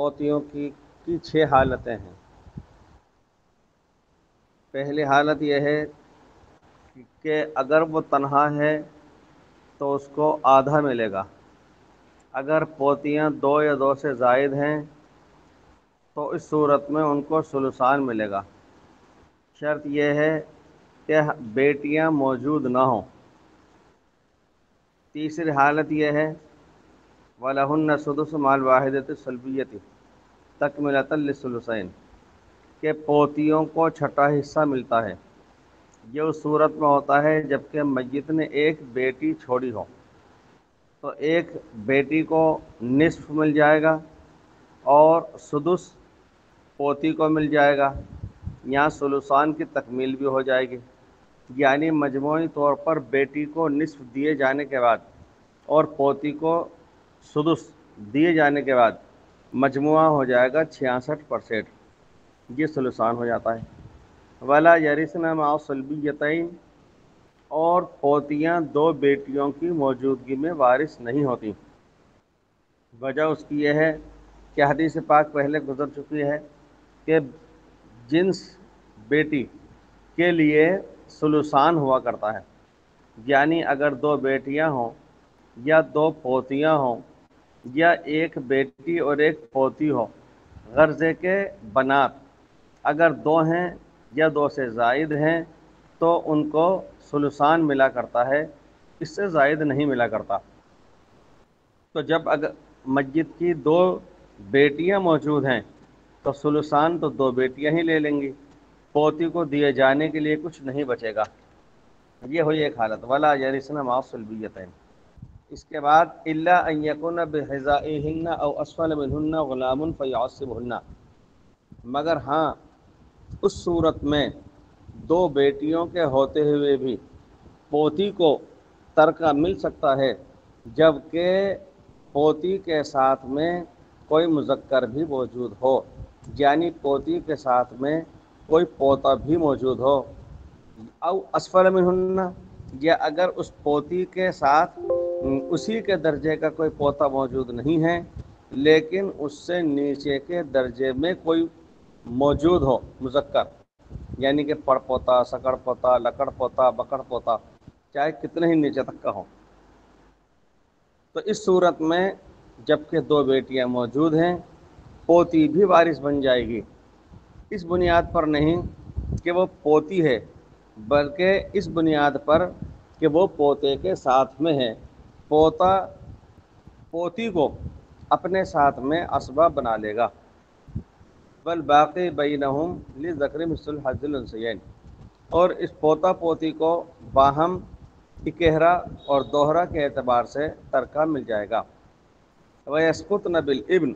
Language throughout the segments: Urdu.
پوتیوں کی 6 حالتیں ہیں۔ پہلی حالت یہ ہے کہ اگر وہ تنہا ہے تو اس کو آدھا ملے گا۔ اگر پوتیاں 2 یا 2 سے زائد ہیں تو اس صورت میں ان کو ثلثان ملے گا۔ شرط یہ ہے کہ بیٹیاں موجود نہ ہوں۔ تیسری حالت یہ ہے وَلَهُنَّ السُّدُسُ مَعَ الْوَاحِدَةِ الثُّلُثَيْنِ تَكْمِلَةً لِلثُّلُثَيْنِ کہ پوتیوں کو چھٹا حصہ ملتا ہے۔ یہ اس صورت میں ہوتا ہے جبکہ میت نے ایک بیٹی چھوڑی ہو، تو ایک بیٹی کو نصف مل جائے گا اور سدس پوتی کو مل جائے گا۔ یہاں ثلثان کی تکمیل بھی ہو جائے گی، یعنی مجموعی طور پر بیٹی کو نصف دیے جانے کے بعد اور پوتی کو سدس دیے جانے کے بعد مجموعہ ہو جائے گا 66%۔ یہ ثلثان ہو جاتا ہے۔ ولا یرثن مع الصلبیتین اور پوتیاں 2 بیٹیوں کی موجودگی میں وارث نہیں ہوتی۔ وجہ اس کی یہ ہے کہ حدیث پاک پہلے گزر چکی ہے کہ جنس بیٹی کے لیے ثلثان ہوا کرتا ہے، یعنی اگر 2 بیٹیاں ہوں یا 2 پوتیاں ہوں یا ایک بیٹی اور ایک پوتی ہو، غرض ہے کہ بنات اگر 2 ہیں یا 2 سے زائد ہیں تو ان کو ثلثان ملا کرتا ہے، اس سے زائد نہیں ملا کرتا۔ تو جب اگر میت کی 2 بیٹیاں موجود ہیں تو ثلثان تو 2 بیٹیاں ہی لے لیں گی، پوتی کو دیے جانے کے لیے کچھ نہیں بچے گا۔ یہ ہوئی ایک حالت ولا یرثن مع الصلبیتین۔ اس کے بعد الا ان یکن بحذائہن او اسفل منہن غلام فیعصبہن، مگر ہاں اس صورت میں 2 بیٹیوں کے ہوتے ہوئے بھی پوتی کو ترکہ مل سکتا ہے جبکہ پوتی کے ساتھ میں کوئی مذکر بھی موجود ہو، یعنی پوتی کے ساتھ میں کوئی پوتا بھی موجود ہو۔ او اسفل منہن، یا اگر اس پوتی کے ساتھ اسی کے درجے کا کوئی پوتا موجود نہیں ہے لیکن اس سے نیچے کے درجے میں کوئی موجود ہو مذکر، یعنی کہ پڑ پوتا، سکڑ پوتا، لکڑ پوتا، بکڑ پوتا، چاہے کتنے ہی نیچے تک کا ہو، تو اس صورت میں جبکہ 2 بیٹیاں موجود ہیں پوتی بھی وارث بن جائے گی، اس بنیاد پر نہیں کہ وہ پوتی ہے بلکہ اس بنیاد پر کہ وہ پوتے کے ساتھ میں ہے، پوتا پوتی کو اپنے ساتھ میں عصبہ بنا لے گا۔ والباقی بینہم للذکر مثل حظ الانثیین، اور اس پوتا پوتی کو باہم اکہرا اور دوہرا کے اعتبار سے ترکہ مل جائے گا۔ ویسقطن بالابن،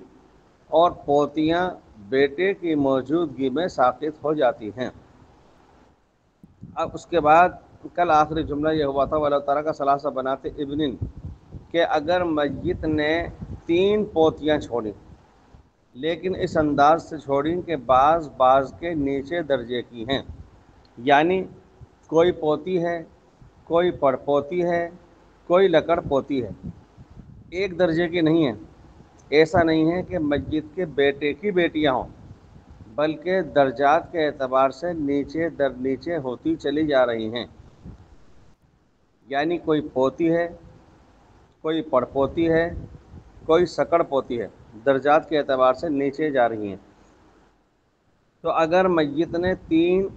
اور پوتیاں بیٹے کی موجودگی میں ساقط ہو جاتی ہیں۔ اب اس کے بعد کل آخری جملہ یہ ہوا تھا وَلَوْ تَرَكَ ثَلَاثَ بَنَاتِ ابن، کہ اگر میت نے 3 پوتیاں چھوڑیں لیکن اس انداز سے چھوڑیں کہ بعض کے نیچے درجے کی ہیں، یعنی کوئی پوتی ہے، کوئی پڑ پوتی ہے، کوئی لکڑ پوتی ہے، ایک درجے کی نہیں ہے۔ ایسا نہیں ہے کہ میت کے بیٹے کی بیٹیاں ہوں بلکہ درجات کے اعتبار سے نیچے در نیچے ہوتی چلی جا رہی ہیں، یعنی کوئی پوتی ہے، کوئی پڑ پوتی ہے، کوئی سکڑ پوتی ہے، درجات کے اعتبار سے نیچے جا رہی ہیں۔ تو اگر میت نے 3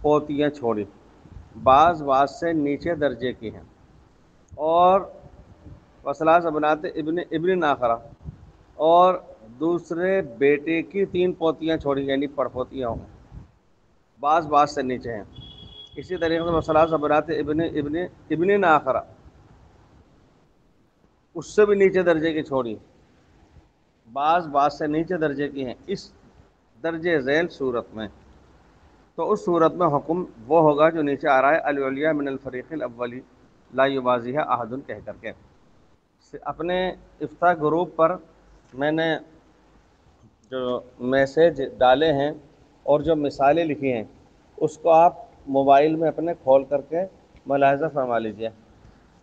پوتیاں چھوڑی، بعض سے نیچے درجے کی ہیں، اور وثلاث بنات ابن آخرہ، اور دوسرے بیٹے کی 3 پوتیاں چھوڑی یعنی پڑ پوتیاں ہوں، بعض سے نیچے ہیں۔ اسی طریقے سے وثلاث بنات ابن آخرہ، اس سے بھی نیچے درجے کی چھوڑی، بعض سے نیچے درجے کی ہیں، اس درجے ذیل صورت میں، تو اس صورت میں حکم وہ ہوگا جو نیچے آ رہا ہے العلیاء من الفریق الاولی لا یبازیہا احد کہہ کر کے۔ اپنے افتاء گروپ پر میں نے جو میسیج ڈالے ہیں اور جو مثالیں لکھی ہیں اس کو آپ موبائل میں اپنے کھول کر کے ملاحظہ فرما لیجیے۔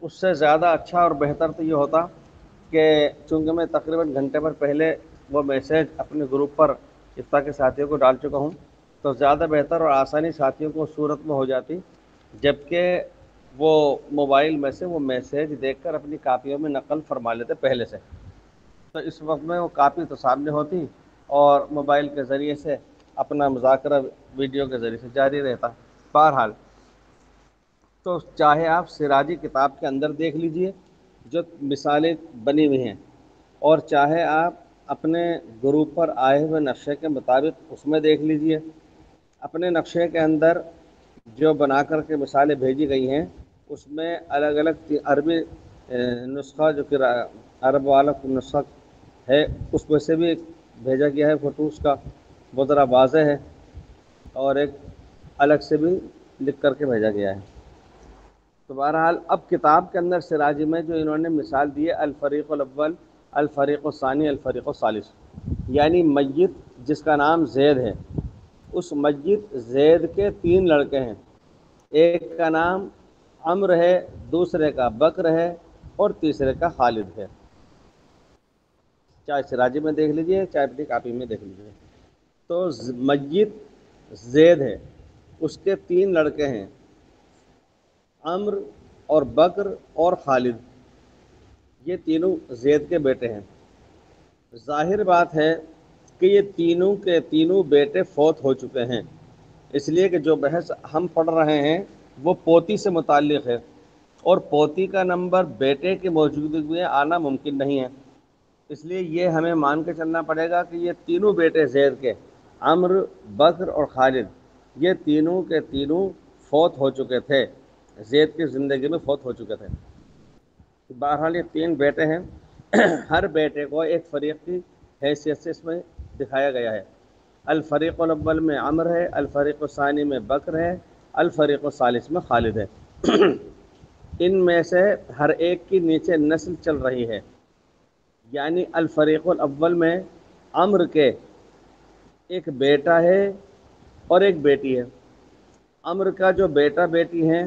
اس سے زیادہ اچھا اور بہتر تو یہ ہوتا کہ چونکہ میں تقریباً گھنٹے بھر پہلے وہ میسیج اپنے گروپ پر افتا کے ساتھیوں کو ڈال چکا ہوں، تو زیادہ بہتر اور آسانی ساتھیوں کو صورت میں ہو جاتی، جبکہ وہ موبائل میں سے وہ میسیج دیکھ کر اپنی کاپیوں میں نقل فرما لیتے پہلے سے، تو اس وقت میں وہ کاپی تو سامنے ہوتی اور موبائل کے ذریعے سے اپنا مذاکرہ ویڈیو کے ذریعے سے جاری رہتا۔ بہرحال تو چاہے آپ سراجی کتاب کے اندر دیکھ لیجئے جو مثالیں بنی ہوئی ہیں، اور چاہے آپ اپنے گروپ پر آئے ہوئے نقشے کے مطابق اس میں دیکھ لیجئے۔ اپنے نقشے کے اندر جو بنا کر کے مثالیں بھیجی گئی ہیں اس میں الگ الگ عربی نسخہ جو کہ عرب والا نسخہ ہے اس میں سے بھی ایک بھیجا گیا ہے فوٹو، اس کا وہ ذرا واضح ہے، اور ایک الگ سے بھی لکھ کر کے بھیجا گیا ہے۔ تو بہرحال اب کتاب کے اندر سراجی میں جو انہوں نے مثال دی ہے الفریق الاول، الفریق الثانی، الفریق الثالث، یعنی میت جس کا نام زید ہے، اس میت زید کے 3 لڑکے ہیں، ایک کا نام عمر ہے، دوسرے کا بکر ہے اور تیسرے کا خالد ہے۔ چاہے سراجی میں دیکھ لیجئے چاہے اپنی کاپی میں دیکھ لیجئے۔ تو میت زید ہے، اس کے 3 لڑکے ہیں، عمر اور بکر اور خالد، یہ تینوں زید کے بیٹے ہیں۔ ظاہر بات ہے کہ یہ تینوں کے تینوں بیٹے فوت ہو چکے ہیں، اس لیے کہ جو بحث ہم پڑھ رہے ہیں وہ پوتی سے متعلق ہے، اور پوتی کا نمبر بیٹے کی موجودگی میں آنا ممکن نہیں ہے، اس لیے یہ ہمیں مان کے چلنا پڑے گا کہ یہ تینوں بیٹے زید کے، عمر، بکر اور خالد، یہ تینوں کے تینوں فوت ہو چکے تھے، زید کی زندگی میں فوت ہو چکے تھے۔ بہرحال یہ 3 بیٹے ہیں، ہر بیٹے کو ایک فریق کی حیثیت سے اس میں دکھایا گیا ہے۔ الفریق الاول میں عمر ہے، الفریق الثانی میں بکر ہے، الفریق الثالث میں خالد ہے۔ ان میں سے ہر ایک کی نیچے نسل چل رہی ہے، یعنی الفریق الاول میں عمر کے ایک بیٹا ہے اور ایک بیٹی ہے۔ عمر کا جو بیٹا بیٹی ہیں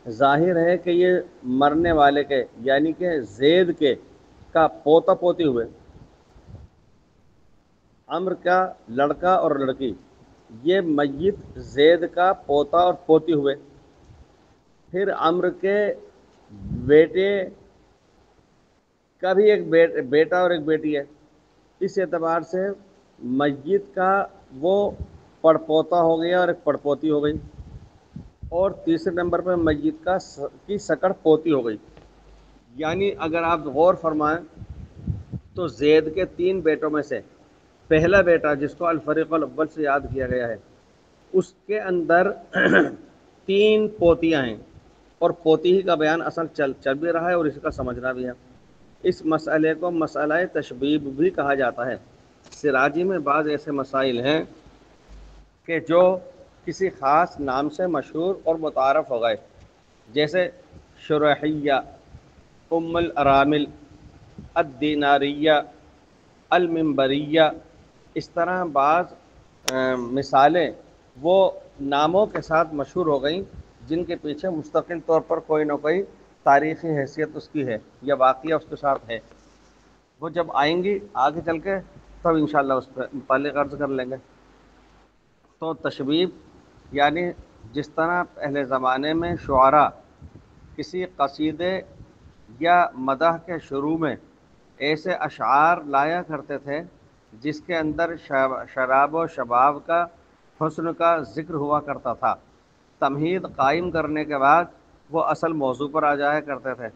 ظاہر ہے کہ یہ مرنے والے کے یعنی کہ زید کے کا پوتا پوتی ہوئے، عمر کا لڑکا اور لڑکی، یہ میت زید کا پوتا اور پوتی ہوئے۔ پھر عمر کے بیٹے کا بھی ایک بیٹا اور ایک بیٹی ہے، اس اعتبار سے میت کا وہ پڑپوتا ہو گیا اور ایک پڑپوتی ہو گئی، اور تیسرے نمبر پہ میت کی سکڑ پوتی ہو گئی۔ یعنی اگر آپ غور فرمائیں تو زید کے 3 بیٹوں میں سے پہلا بیٹا جس کو الفریق الاول سے یاد کیا گیا ہے اس کے اندر 3 پوتیاں ہیں، اور پوتی ہی کا بیان اصل چل بھی رہا ہے اور اس کا سمجھنا بھی ہے۔ اس مسئلے کو مسئلہ تشبیب بھی کہا جاتا ہے۔ سراجی میں بعض ایسے مسائل ہیں کہ جو کسی خاص نام سے مشہور اور متعارف ہو گئے، جیسے شرحیہ، ام الارامل، الدیناریہ، المنبریہ، اس طرح بعض مثالیں وہ ناموں کے ساتھ مشہور ہو گئیں جن کے پیچھے مستقل طور پر کوئی نہ کوئی تاریخی حیثیت اس کی ہے یا واقعہ اس کے ساتھ ہے، وہ جب آئیں گی آگے چل کے تب انشاءاللہ اس پہ متعلق عرض کر لیں گے۔ تو تشبیب یعنی جس طرح پہلے زمانے میں شعراء کسی قصیدے یا مدح کے شروع میں ایسے اشعار لایا کرتے تھے جس کے اندر شراب و شباب کا، حسن کا ذکر ہوا کرتا تھا، تمہید قائم کرنے کے بعد وہ اصل موضوع پر آ جایا کرتے تھے،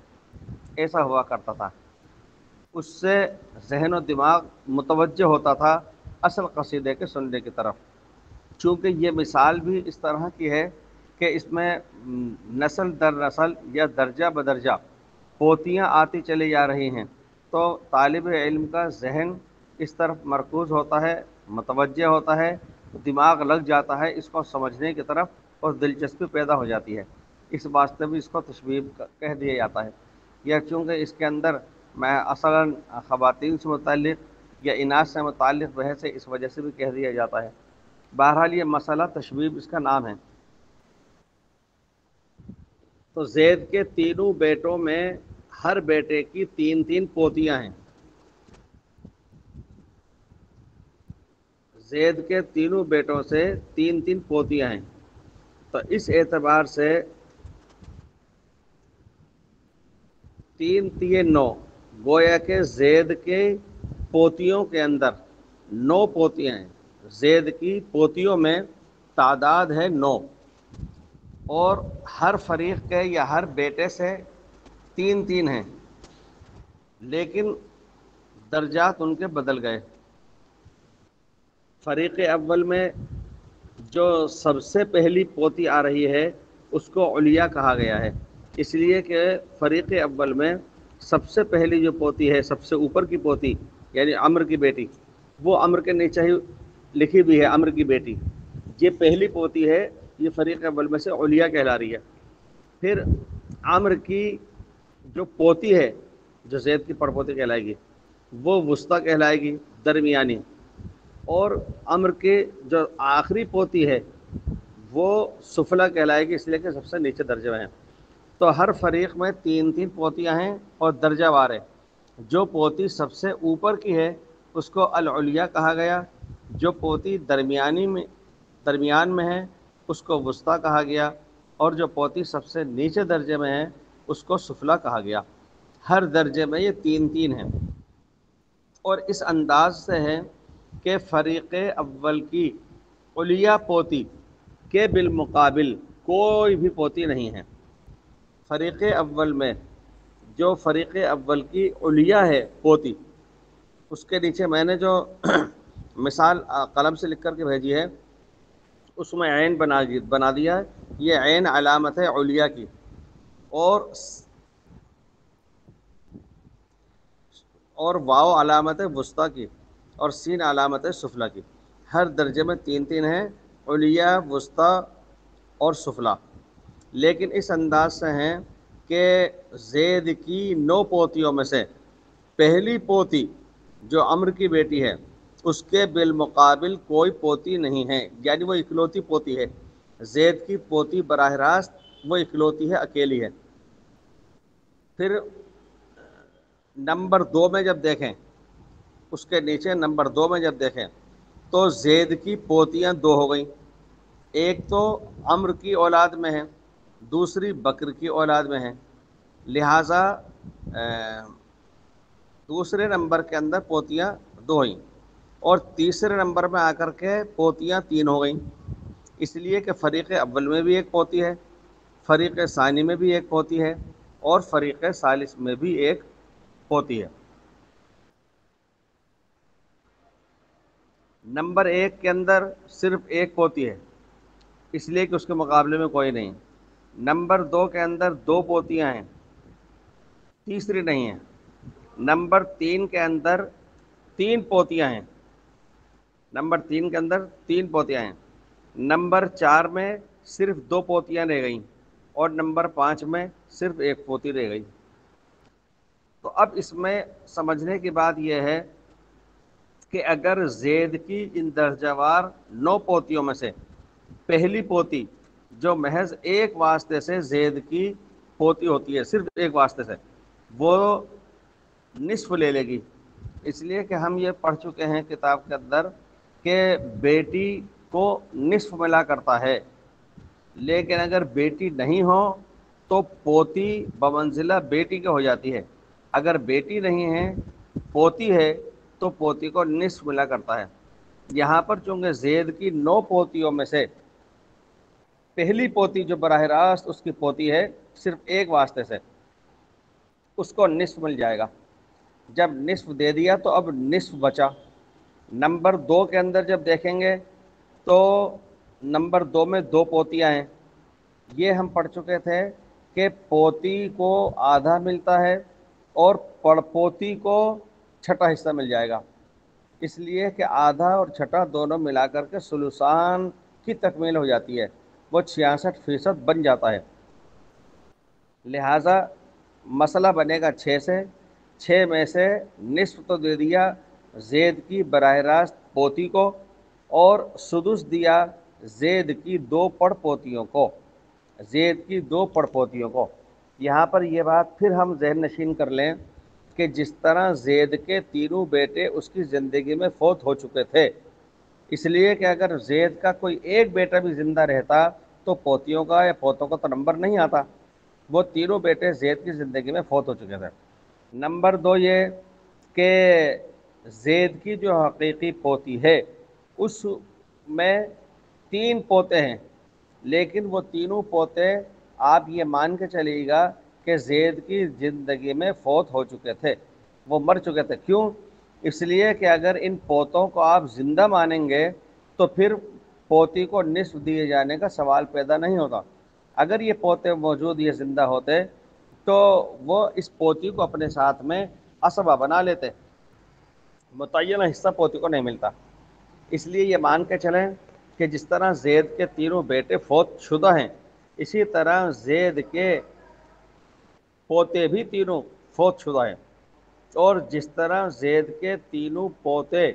ایسا ہوا کرتا تھا، اس سے ذہن و دماغ متوجہ ہوتا تھا اصل قصیدے کے سننے کی طرف۔ چونکہ یہ مثال بھی اس طرح کی ہے کہ اس میں نسل در نسل یا درجہ بدرجہ پوتیاں آتی چلی جا رہی ہیں، تو طالب علم کا ذہن اس طرف مرکوز ہوتا ہے، متوجہ ہوتا ہے، دماغ لگ جاتا ہے اس کو سمجھنے کی طرف اور دلچسپی پیدا ہو جاتی ہے، اس واسطے بھی اس کو تشبیب کہہ دیا جاتا ہے۔ یا چونکہ اس کے اندر میں اصلاً خواتین سے متعلق یا اناث سے متعلق بحث ہے اس وجہ سے بھی کہہ دیا جاتا ہے۔ بہرحال یہ مسئلہ تشبیب اس کا نام ہے۔ تو زید کے 3 بیٹوں میں ہر بیٹے کی 3 پوتیاں ہیں، زید کے تینوں بیٹوں سے تین تین پوتیاں ہیں، تو اس اعتبار سے تین تین نو، گویا کہ زید کے پوتیوں کے اندر 9 پوتیاں ہیں، زید کی پوتیوں میں تعداد ہے 9، اور ہر فریق کے یا ہر بیٹے سے تین تین ہیں، لیکن درجات ان کے بدل گئے۔ فریق اول میں جو سب سے پہلی پوتی آ رہی ہے اس کو علیا کہا گیا ہے، اس لیے کہ فریق اول میں سب سے پہلی جو پوتی ہے، سب سے اوپر کی پوتی یعنی عمر کی بیٹی، وہ عمر کے نیچے ہی لکھی بھی ہے عمر کی بیٹی، یہ پہلی پوتی ہے، یہ فریق اول میں سے علیا کہلا رہی ہے۔ پھر عمر کی جو پوتی ہے جو زید کی پڑپوتی کہلائے گی وہ وسطیٰ کہلائے گی، درمیانی، اور عمر کی جو آخری پوتی ہے وہ سفلا کہلائے گی، اس لیے کہ سب سے نیچے درجے میں ہے۔ تو ہر فریق میں تین تین پوتیاں ہیں اور درجہ وار ہے۔ جو پوتی سب سے اوپر کی ہے اس کو العلیا کہا گیا، جو پوتی درمیان میں ہے اس کو وسطیٰ کہا گیا، اور جو پوتی سب سے نیچے درجے میں ہے اس کو سفلا کہا گیا۔ ہر درجے میں یہ تین تین ہیں، اور اس انداز سے ہے کہ فریق اول کی علیا پوتی کے بالمقابل کوئی بھی پوتی نہیں ہے۔ فریق اول میں جو فریق اول کی علیا ہے پوتی، اس کے نیچے میں نے جو مثال قلم سے لکھ کر کے بھیجی ہے اس میں عین بنا دیا ہے، یہ عین علامت ہے علیا کی، اور واو علامت ہے وسطیٰ کی، اور سین علامت ہے سفلا کی۔ ہر درجے میں تین تین ہیں، علیا، وسطیٰ اور سفلا، لیکن اس انداز سے ہیں کہ زید کی 9 پوتیوں میں سے پہلی پوتی جو عمر کی بیٹی ہے اس کے بالمقابل کوئی پوتی نہیں ہے، یعنی وہ اکلوتی پوتی ہے، زید کی پوتی براہ راست وہ اکلوتی ہے، اکیلی ہے۔ پھر نمبر 2 میں جب دیکھیں، اس کے نیچے نمبر 2 میں جب دیکھیں تو زید کی پوتیاں 2 ہو گئیں، ایک تو عمر کی اولاد میں ہے، دوسری بکر کی اولاد میں ہے، لہٰذا دوسرے نمبر کے اندر پوتیاں 2 ہوئیں، اور تیسرے نمبر میں آ کر کے پوتیاں 3 ہو گئیں، اس لیے کہ فریق اول میں بھی ایک پوتی ہے، فریق ثانی میں بھی ایک پوتی ہے، اور فریق ثالث میں بھی ایک پوتی ہے۔ نمبر 1 کے اندر صرف ایک پوتی ہے، اس لیے کہ اس کے مقابلے میں کوئی نہیں۔ نمبر 2 کے اندر 2 پوتیاں ہیں، تیسری نہیں ہے۔ نمبر 3 کے اندر 3 پوتیاں ہیں، نمبر 3 کے اندر 3 پوتیاں ہیں۔ نمبر 4 میں صرف 2 پوتیاں رہ گئیں، اور نمبر 5 میں صرف ایک پوتی رہ گئی۔ تو اب اس میں سمجھنے کی بات یہ ہے کہ اگر زید کی ان درجہ وار 9 پوتیوں میں سے پہلی پوتی جو محض ایک واسطے سے زید کی پوتی ہوتی ہے، صرف ایک واسطے سے، وہ نصف لے لے گی، اس لیے کہ ہم یہ پڑھ چکے ہیں کتاب کے اندر کہ بیٹی کو نصف ملا کرتا ہے، لیکن اگر بیٹی نہیں ہو تو پوتی بمنزلہ بیٹی کے ہو جاتی ہے، اگر بیٹی نہیں ہے پوتی ہے تو پوتی کو نصف ملا کرتا ہے۔ یہاں پر چونکہ زید کی 9 پوتیوں میں سے پہلی پوتی جو براہ راست اس کی پوتی ہے صرف ایک واسطے سے، اس کو نصف مل جائے گا۔ جب نصف دے دیا تو اب نصف بچا۔ نمبر 2 کے اندر جب دیکھیں گے تو نمبر 2 میں 2 پوتیاں ہیں، یہ ہم پڑھ چکے تھے کہ پوتی کو آدھا ملتا ہے اور پڑپوتی کو چھٹا حصہ مل جائے گا، اس لیے کہ آدھا اور چھٹا دونوں ملا کر کے ثلثان کی تکمیل ہو جاتی ہے، وہ 66% بن جاتا ہے۔ لہٰذا مسئلہ بنے گا 6 سے، 6 میں سے نصف تو دے دیا زید کی براہ راست پوتی کو، اور سدس دیا زید کی 2 پڑ پوتیوں کو، زید کی 2 پڑ پوتیوں کو۔ یہاں پر یہ بات پھر ہم ذہن نشین کر لیں کہ جس طرح زید کے تینوں بیٹے اس کی زندگی میں فوت ہو چکے تھے، اس لیے کہ اگر زید کا کوئی ایک بیٹا بھی زندہ رہتا تو پوتیوں کا یا پوتوں کا تو نمبر نہیں آتا۔ وہ تینوں بیٹے زید کی زندگی میں فوت ہو چکے تھے۔ نمبر دو یہ کہ زید کی جو حقیقی پوتی ہے اس میں تین پوتے ہیں، لیکن وہ تینوں پوتے آپ یہ مان کے چلیے گا کہ زید کی زندگی میں فوت ہو چکے تھے، وہ مر چکے تھے۔ کیوں؟ اس لیے کہ اگر ان پوتوں کو آپ زندہ مانیں گے تو پھر پوتی کو نصف دیے جانے کا سوال پیدا نہیں ہوتا۔ اگر یہ پوتے موجود، یہ زندہ ہوتے تو وہ اس پوتی کو اپنے ساتھ میں عصبہ بنا لیتے، متعینہ حصہ پوتی کو نہیں ملتا۔ اس لیے یہ مان کے چلیں کہ جس طرح زید کے تینوں بیٹے فوت شدہ ہیں، اسی طرح زید کے پوتے بھی تینوں فوت شدہ ہیں، اور جس طرح زید کے تینوں پوتے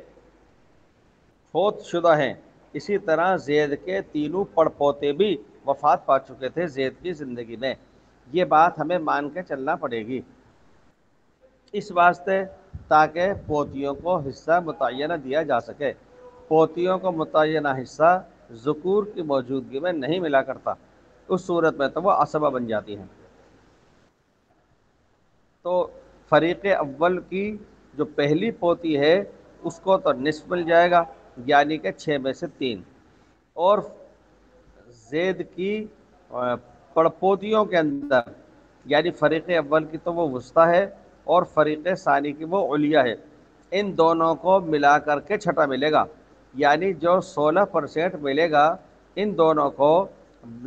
فوت شدہ ہیں، اسی طرح زید کے تینوں پڑپوتے بھی وفات پا چکے تھے زید کی زندگی میں۔ یہ بات ہمیں مان کے چلنا پڑے گی، اس واسطے تاکہ پوتیوں کو حصہ متعینہ دیا جا سکے۔ پوتیوں کو متعینہ حصہ ذکور کی موجودگی میں نہیں ملا کرتا، اس صورت میں تو وہ عصبہ بن جاتی ہیں۔ تو فریق اول کی جو پہلی پوتی ہے اس کو تو نصف مل جائے گا، یعنی کہ 6 میں سے 3، اور زید کی پڑپوتیوں کے اندر یعنی فریق اول کی تو وہ وسطی ہے اور فریق ثانی کی وہ علیہ ہے، ان دونوں کو ملا کر کے چھٹا ملے گا، یعنی جو 16% ملے گا ان دونوں کو،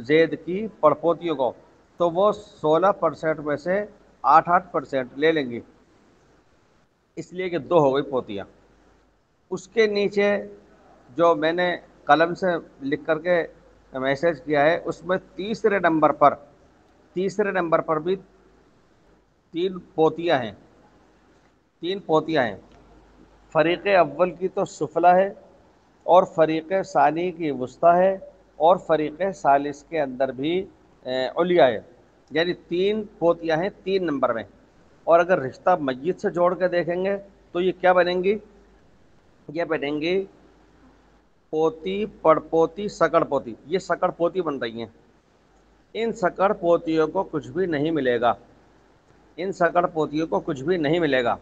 زید کی پڑپوتیوں کو، تو وہ 16% میں سے 8% لے لیں گی، اس لیے کہ 2 ہو گئی پوتیاں۔ اس کے نیچے جو میں نے قلم سے لکھ کر کے میسج کیا ہے، اس میں تیسرے نمبر پر بھی 3 پوتیاں ہیں، 3 پوتیاں ہیں۔ فریق اول کی تو سفلا ہے، اور فریق ثانی کی وسطی ہے، اور فریق ثالث کے اندر بھی علیہ ہے، یعنی 3 پوتیاں ہیں 3 نمبر میں۔ اور اگر رشتہ میت سے جوڑ کے دیکھیں گے تو یہ کیا بنیں گی؟ یہ بنیں گی پوتی، پڑپوتی، سکڑ پوتی، یہ سکڑ پوتی بن رہی ہیں۔ ان سکڑ پوتیوں کو کچھ بھی نہیں ملے گا، ان سکڑ پوتیوں کو کچھ بھی نہیں ملے گا۔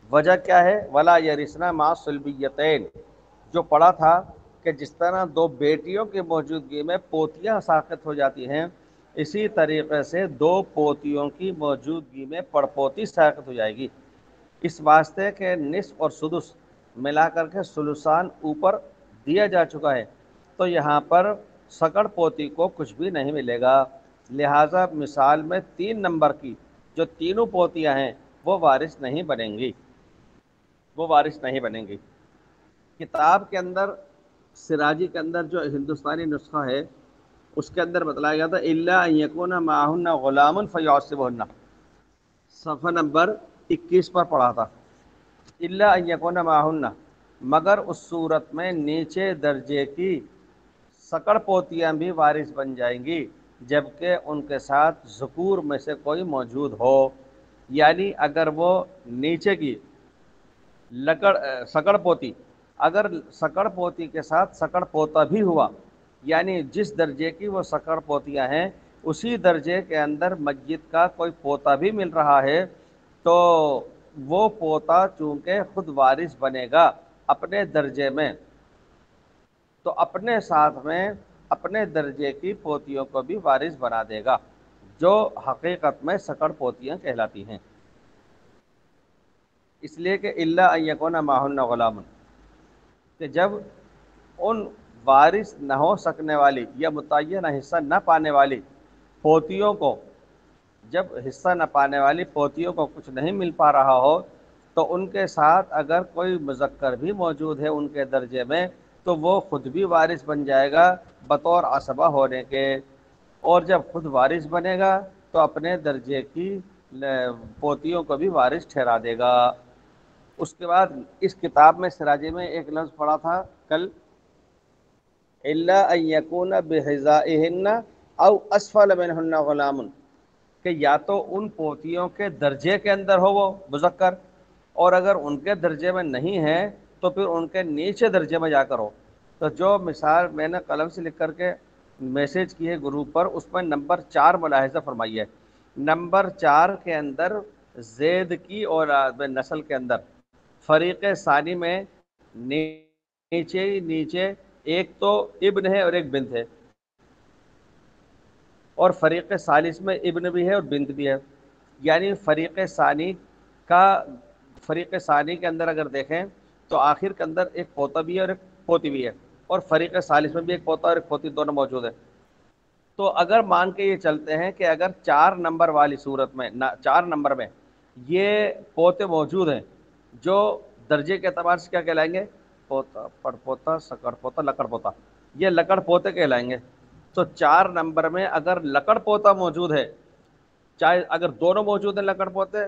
وجہ کیا ہے؟ ولا یرثنا مع صلبیتین، جو پڑھا تھا کہ جس طرح 2 بیٹیوں کی موجودگی میں پوتیاں ساقط ہو جاتی ہیں، اسی طریقے سے 2 پوتیوں کی موجودگی میں پڑپوتی ساقط ہو جائے گی، اس واسطے کہ نصف اور سدس ملا کر کے ثلثان اوپر دیا جا چکا ہے، تو یہاں پر سکڑ پوتی کو کچھ بھی نہیں ملے گا۔ لہٰذا مثال میں 3 نمبر کی جو تینوں پوتیاں ہیں وہ وارث نہیں بنیں گی، وہ وارث نہیں بنیں گی۔ کتاب کے اندر سراجی کے اندر جو ہندوستانی نسخہ ہے اس کے اندر بتلایا گیا تھا الا ان یکون معہن غلام فیعصبہن، صفحہ نمبر 21 پر پڑھا تھا، الا ان یکون معہن، مگر اس صورت میں نیچے درجے کی سکڑ پوتیاں بھی وارث بن جائیں گی جبکہ ان کے ساتھ ذکور میں سے کوئی موجود ہو، یعنی اگر وہ نیچے کی سکڑ پوتی، اگر سکڑ پوتی کے ساتھ سکڑ پوتا بھی ہوا، یعنی جس درجے کی وہ سکڑ پوتیاں ہیں اسی درجے کے اندر میت کا کوئی پوتا بھی مل رہا ہے، تو وہ پوتا چونکہ خود وارث بنے گا اپنے درجے میں، تو اپنے ساتھ میں اپنے درجے کی پوتیوں کو بھی وارث بنا دے گا، جو حقیقت میں سکڑ پوتیاں کہلاتی ہیں۔ اس لیے کہ الا ان یکون معہن غلام، کہ جب ان وارث نہ ہو سکنے والی یا متعینہ حصہ نہ پانے والی پوتیوں کو، جب حصہ نہ پانے والی پوتیوں کو کچھ نہیں مل پا رہا ہو تو ان کے ساتھ اگر کوئی مذکر بھی موجود ہے ان کے درجے میں تو وہ خود بھی وارث بن جائے گا بطور عصبہ ہونے کے، اور جب خود وارث بنے گا تو اپنے درجے کی پوتیوں کو بھی وارث ٹھہرا دے گا۔ اس کے بعد اس کتاب میں سراجی میں ایک لفظ پڑھا تھا کل، الا ان یکون بحذائہن او اسفل منہن غلام، کہ یا تو ان پوتیوں کے درجے کے اندر ہو وہ مذکر، اور اگر ان کے درجے میں نہیں ہے تو پھر ان کے نیچے درجے میں جا کر ہو، تو جو مثال میں نے قلم سے لکھ کر کے میسیج کی ہے گروپ پر، اس میں نمبر 4 ملاحظہ فرمائیے۔ نمبر 4 کے اندر زید کی اور نسل کے اندر فریق ثانی میں نیچے نیچے ایک تو ابن ہے اور ایک بنت ہے، اور فریق ثالث میں ابن بھی ہے اور بنت بھی ہے۔ یعنی فریق ثانی کے اندر اگر دیکھیں تو آخر کے اندر ایک پوتا بھی ہے اور ایک پوتی بھی ہے، اور فریق ثالث میں بھی ایک پوتا اور ایک پوتی دونوں موجود ہے۔ تو اگر مان کے یہ چلتے ہیں کہ اگر 4 نمبر والی صورت میں 4 نمبر میں یہ پوتے موجود ہیں، جو درجے کے اعتبار سے کیا کہلائیں گے؟ پوتا، پڑ پوتا، سکڑ پوتا، لکڑ پوتا، یہ لکڑ پوتے کہلائیں گے۔ تو 4 نمبر میں اگر لکڑ پوتا موجود ہے، چاہے اگر دونوں موجود ہیں لکڑ پوتے،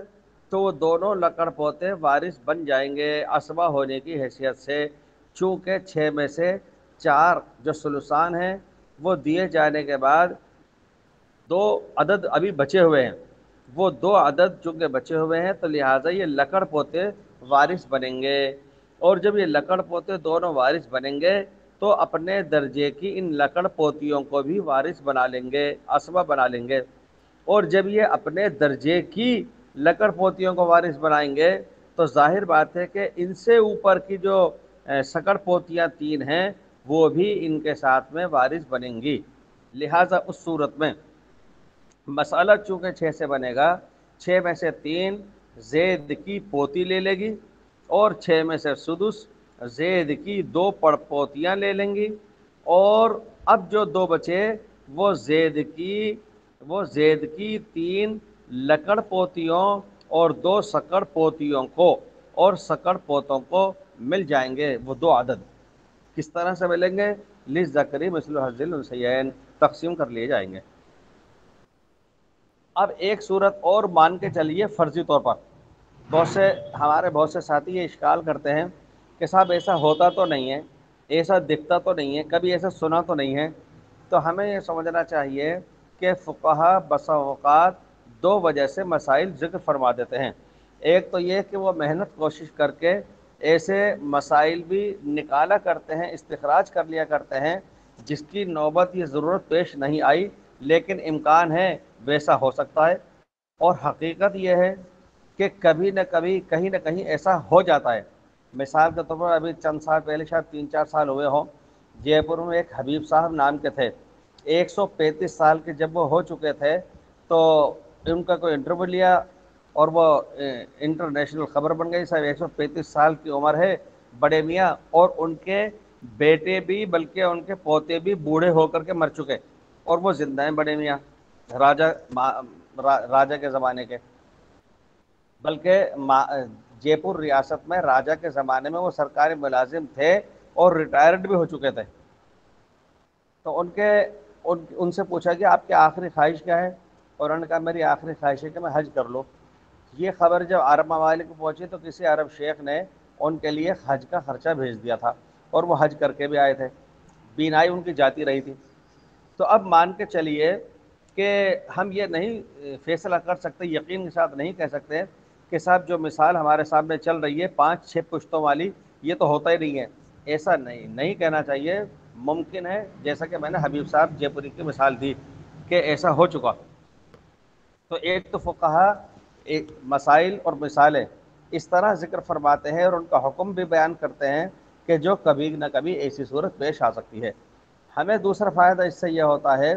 تو وہ دونوں لکڑ پوتے وارث بن جائیں گے عصبہ ہونے کی حیثیت سے، چونکہ 6 میں سے 4 جو ثلثان ہیں وہ دیے جانے کے بعد 2 عدد ابھی بچے ہوئے ہیں، وہ 2 عدد چونکہ بچے ہوئے ہیں تو لہٰذا یہ لکڑ پوتے وارث بنیں گے، اور جب یہ لکڑ پوتے دونوں وارث بنیں گے تو اپنے درجے کی ان لکڑ پوتیوں کو بھی وارث بنا لیں گے، عصبہ بنا لیں گے، اور جب یہ اپنے درجے کی لکڑ پوتیوں کو وارث بنائیں گے تو ظاہر بات ہے کہ ان سے اوپر کی جو سکڑ پوتیاں 3 ہیں وہ بھی ان کے ساتھ میں وارث بنیں گی۔ لہٰذا اس صورت میں مسئلہ چونکہ 6 سے بنے گا، 6 میں سے 3 زید کی پوتی لے لے گی، اور 6 میں سے سدس زید کی 2 پڑ پوتیاں لے لیں گی، اور اب جو 2 بچے وہ زید کی 3 لکڑ پوتیوں اور 2 سکڑ پوتیوں کو اور سکڑ پوتوں کو مل جائیں گے۔ وہ 2 عدد کس طرح سے ملیں گے؟ للذکر مثل حظ الانثیین، تقسیم کر لیے جائیں گے۔ اب ایک صورت اور مان کے چلیے فرضی طور پر، بہت سے ساتھی یہ اشکال کرتے ہیں کہ صاحب ایسا ہوتا تو نہیں ہے، ایسا دکھتا تو نہیں ہے، کبھی ایسا سنا تو نہیں ہے۔ تو ہمیں یہ سمجھنا چاہیے کہ فقہا بسا اوقات 2 وجہ سے مسائل ذکر فرما دیتے ہیں۔ ایک تو یہ کہ وہ محنت کوشش کر کے ایسے مسائل بھی نکالا کرتے ہیں، استخراج کر لیا کرتے ہیں جس کی نوبت یہ ضرورت پیش نہیں آئی، لیکن امکان ہے ویسا ہو سکتا ہے، اور حقیقت یہ ہے کہ کبھی نہ کبھی کہیں نہ کہیں ایسا ہو جاتا ہے۔ مثال کے طور پر ابھی چند سال پہلے، شاید 3-4 سال ہوئے ہوں، جے پور میں ایک حبیب صاحب نام کے تھے، 135 سال کے جب وہ ہو چکے تھے تو ان کا کوئی انٹرویو لیا اور وہ انٹرنیشنل خبر بن گئی، صاحب 135 سال کی عمر ہے بڑے میاں، اور ان کے بیٹے بھی بلکہ ان کے پوتے بھی بوڑھے ہو کر کے مر چکے، اور وہ زندہ ہیں بڑے میاں، راجہ کے زمانے کے، بلکہ جے پور ریاست میں راجہ کے زمانے میں وہ سرکاری ملازم تھے اور ریٹائرڈ بھی ہو چکے تھے۔ تو ان سے پوچھا کہ آپ کی آخری خواہش کیا ہے؟ اور انہوں نے کہا میری آخری خواہش ہے کہ میں حج کر لوں۔ یہ خبر جب عرب ممالک کو پہنچی تو کسی عرب شیخ نے ان کے لیے حج کا خرچہ بھیج دیا تھا، اور وہ حج کر کے بھی آئے تھے، بینائی ان کی جاتی رہی تھی۔ تو اب مان کے چلیے کہ ہم یہ نہیں فیصلہ کر سکتے، یقین کے ساتھ نہیں کہہ سکتے کہ صاحب جو مثال ہمارے سامنے چل رہی ہے 5-6 پشتوں والی، یہ تو ہوتا ہی نہیں ہے، ایسا نہیں کہنا چاہیے۔ ممکن ہے، جیسا کہ میں نے حبیب صاحب جے پوری کی مثال دی کہ ایسا ہو چکا۔ تو ایک تو فقہا ایک مسائل اور مثالیں اس طرح ذکر فرماتے ہیں اور ان کا حکم بھی بیان کرتے ہیں کہ جو کبھی نہ کبھی ایسی صورت پیش آ سکتی ہے۔ ہمیں دوسرا فائدہ اس سے یہ ہوتا ہے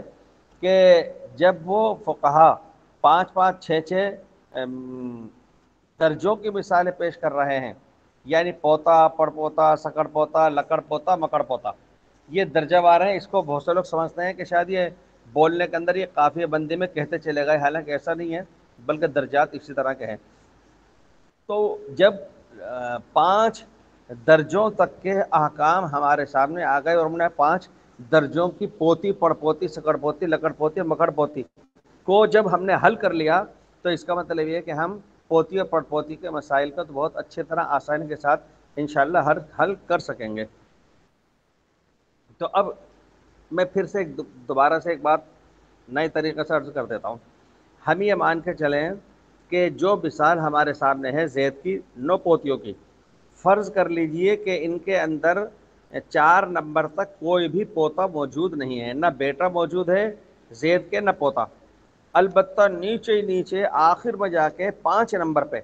کہ جب وہ فقہا 5-5 6-6 درجوں کی مثالیں پیش کر رہے ہیں، یعنی پوتا، پڑ پوتا، سکڑ پوتا، لکڑ پوتا، مکڑ پوتا، یہ درجہ وار ہیں۔ اس کو بہت سے لوگ سمجھتے ہیں کہ شاید یہ بولنے کے اندر یہ قافیہ بندی میں کہتے چلے گئے، حالانکہ ایسا نہیں ہے، بلکہ درجات اسی طرح کے ہیں۔ تو جب 5 درجوں تک کے احکام ہمارے سامنے آ گئے اور ہم نے 5 درجوں کی پوتی، پڑ پوتی، سکڑ پوتی، لکڑ پوتی، مکڑ پوتی کو جب ہم نے حل کر لیا، تو اس کا مطلب یہ ہے کہ ہم پوتی اور پڑ پوتی کے مسائل کا تو بہت اچھی طرح آسانی کے ساتھ انشاءاللہ حل کر سکیں گے۔ تو اب میں پھر سے دوبارہ سے ایک بات نئے طریقے سے عرض کر دیتا ہوں۔ ہم یہ مان کے چلیں کہ جو مثال ہمارے سامنے ہے زید کی 9 پوتیوں کی، فرض کر لیجئے کہ ان کے اندر 4 نمبر تک کوئی بھی پوتا موجود نہیں ہے، نہ بیٹا موجود ہے زید کے نہ پوتا، البتہ نیچے ہی نیچے آخر میں جا کے 5 نمبر پہ،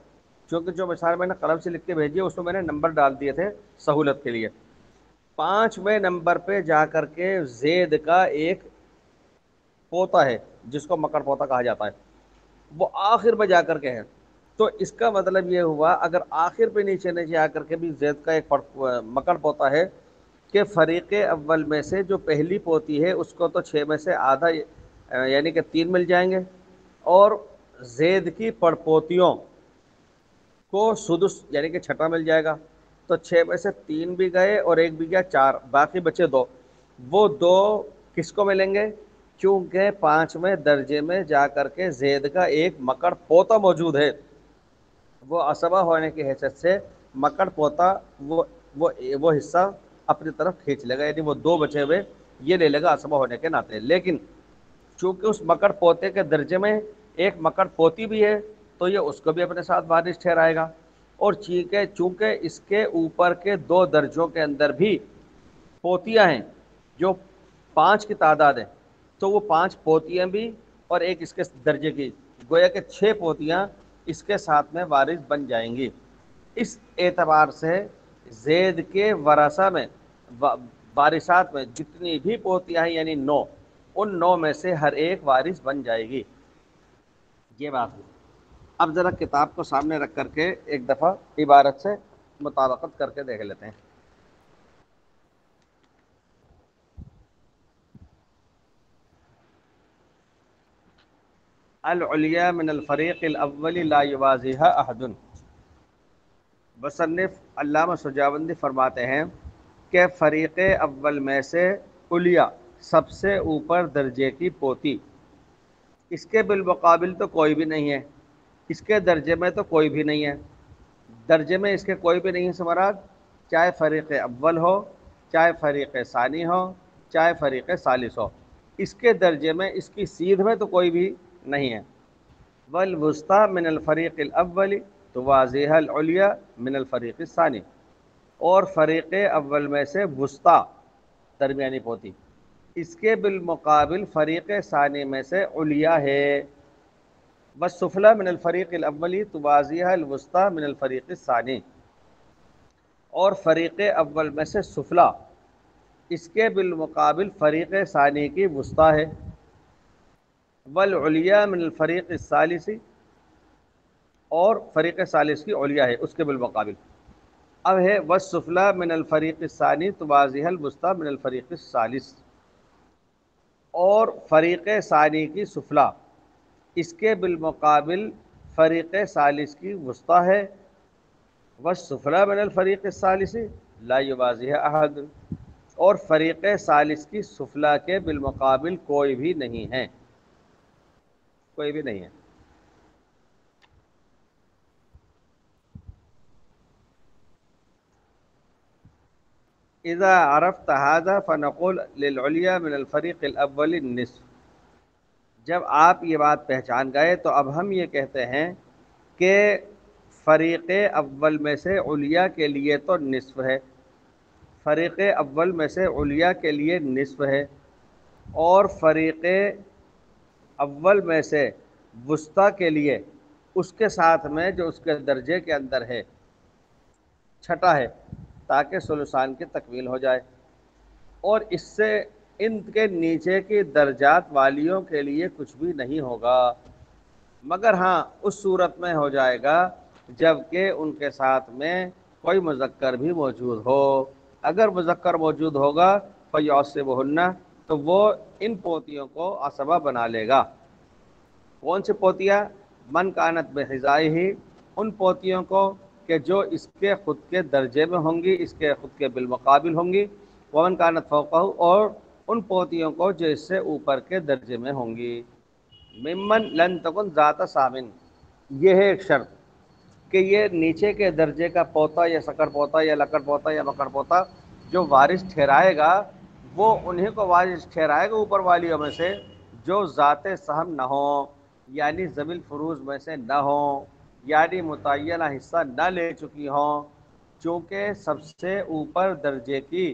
چونکہ جو مثال میں نے قلم سے لکھ کے بھیجی ہے اس میں میں نے نمبر ڈال دیے تھے سہولت کے لیے، 5ویں نمبر پہ جا کر کے زید کا ایک پوتا ہے جس کو مکر پوتا کہا جاتا ہے، وہ آخر میں جا کر کے ہے، تو اس کا مطلب یہ ہوا اگر آخر پہ نیچے نیچے آ کر کے بھی زید کا ایک مکر پوتا ہے کہ فریق اول میں سے جو پہلی پوتی ہے اس کو تو 6 میں سے آدھا یعنی کہ 3 مل جائیں گے، اور زید کی پڑپوتیوں کو سدس یعنی کہ چھٹا مل جائے گا، تو 6 میں سے 3 بھی گئے اور ایک بھی گیا 4، باقی بچے 2، وہ 2 کس کو ملیں گے؟ چونکہ 5ویں درجے میں جا کر کے زید کا ایک مکڑ پوتا موجود ہے، وہ عصبہ ہونے کی حیثیت سے مکڑ پوتا وہ وہ حصہ اپنی طرف کھینچ لے گا، یعنی وہ 2 بچے ہوئے یہ لے لے گا عصبہ ہونے کے ناطے، لیکن چونکہ اس مکڑ پوتے کے درجے میں ایک مکڑ پوتی بھی ہے تو یہ اس کو بھی اپنے ساتھ وارث ٹھہرائے گا، اور چونکہ اس کے اوپر کے 2 درجوں کے اندر بھی پوتیاں ہیں جو 5 کی تعداد ہے، تو وہ 5 پوتیاں بھی اور ایک اس کے درجے کی، گویا کہ 6 پوتیاں اس کے ساتھ میں وارث بن جائیں گی۔ اس اعتبار سے زید کے ورثہ میں وارثات میں جتنی بھی پوتیاں ہیں یعنی 9، ان 9 میں سے ہر ایک وارث بن جائے گی، یہ بات ہے۔ اب ذرا کتاب کو سامنے رکھ کر کے ایک دفعہ عبارت سے مطابقت کر کے دیکھ لیتے ہیں۔ العلیاء من الفریق الاول لا یوازیها احد، مصنف علامہ سجاوندی فرماتے ہیں کہ فریق اول میں سے علیاء سب سے اوپر درجے کی پوتی، اس کے بالمقابل تو کوئی بھی نہیں ہے، اس کے درجے میں تو کوئی بھی نہیں ہے، درجے میں اس کے کوئی بھی نہیں ہے سمراد، چاہے فریق اول ہو، چاہے فریق ثانی ہو، چاہے فریق ثالث ہو، اس کے درجے میں اس کی سیدھ میں تو کوئی بھی نہیں ہے۔ والوسطی من الفریق الاول توازیہ العلیاء من الفریق الثانی، اور فریق اول میں سے وسطی درمیانی پوتی اس کے بالمقابل فریق ثانی میں سے علیاء ہے، والسفلی من الفریق الاول توازیہ الوسطی من الفریق الثانی، اور فریق اول میں سے سفلا اس کے بالمقابل فریق ثانی کی وسطی ہے، والعلیاء من الفریق الثالث، اور فریق ثالث کی علیاء ہے اس کے بالمقابل۔ اب ہے والسفلی من الفریق الثانی توازیہ الوسطی من الفریق الثالث، اور فریق ثانی کی سفلا اس کے بالمقابل فریق ثالث کی وسطی ہے، والسفلی من الفریق الثالث لا یوازیہ احد، اور فریق ثالث کی سفلا کے بالمقابل کوئی بھی نہیں ہے، کوئی بھی نہیں ہے۔ اذا عرفت هذا فنقول للعلیاء من الفریق الاول النصف، جب آپ یہ بات پہچان گئے تو اب ہم یہ کہتے ہیں کہ فریق اول میں سے علیاء کے لیے تو نصف ہے، فریق اول میں سے علیاء کے لیے نصف ہے، اور فریق اول میں سے وسطی کے لیے اس کے ساتھ میں جو اس کے درجے کے اندر ہے چھٹا ہے، تاکہ ثلثان کی تکمیل ہو جائے، اور اس سے ان کے نیچے کی درجات والیوں کے لیے کچھ بھی نہیں ہوگا، مگر ہاں اس صورت میں ہو جائے گا جب کہ ان کے ساتھ میں کوئی مذکر بھی موجود ہو، اگر مذکر موجود ہوگا فیعصبہن، تو وہ ان پوتیوں کو عصبہ بنا لے گا۔ کون سی پوتیاں؟ من کانت بحذائہ ہی، ان پوتیوں کو کہ جو اس کے خود کے درجے میں ہوں گی، اس کے خود کے بالمقابل ہوں گی، ومن کانت فوقہ، اور ان پوتیوں کو جو اس سے اوپر کے درجے میں ہوں گی، ممن لن تکن ذات سامن، یہ ہے ایک شرط کہ یہ نیچے کے درجے کا پوتا یا سکر پوتا یا لکڑ پوتا یا مکڑ پوتا جو وارث ٹھہرائے گا وہ انہیں کو وارث ٹھہرائے گا اوپر والیوں میں سے جو ذات سہم نہ ہوں، یعنی ذوی الفروض میں سے نہ ہوں، یعنی متعینہ حصہ نہ لے چکی ہوں، چونکہ سب سے اوپر درجے کی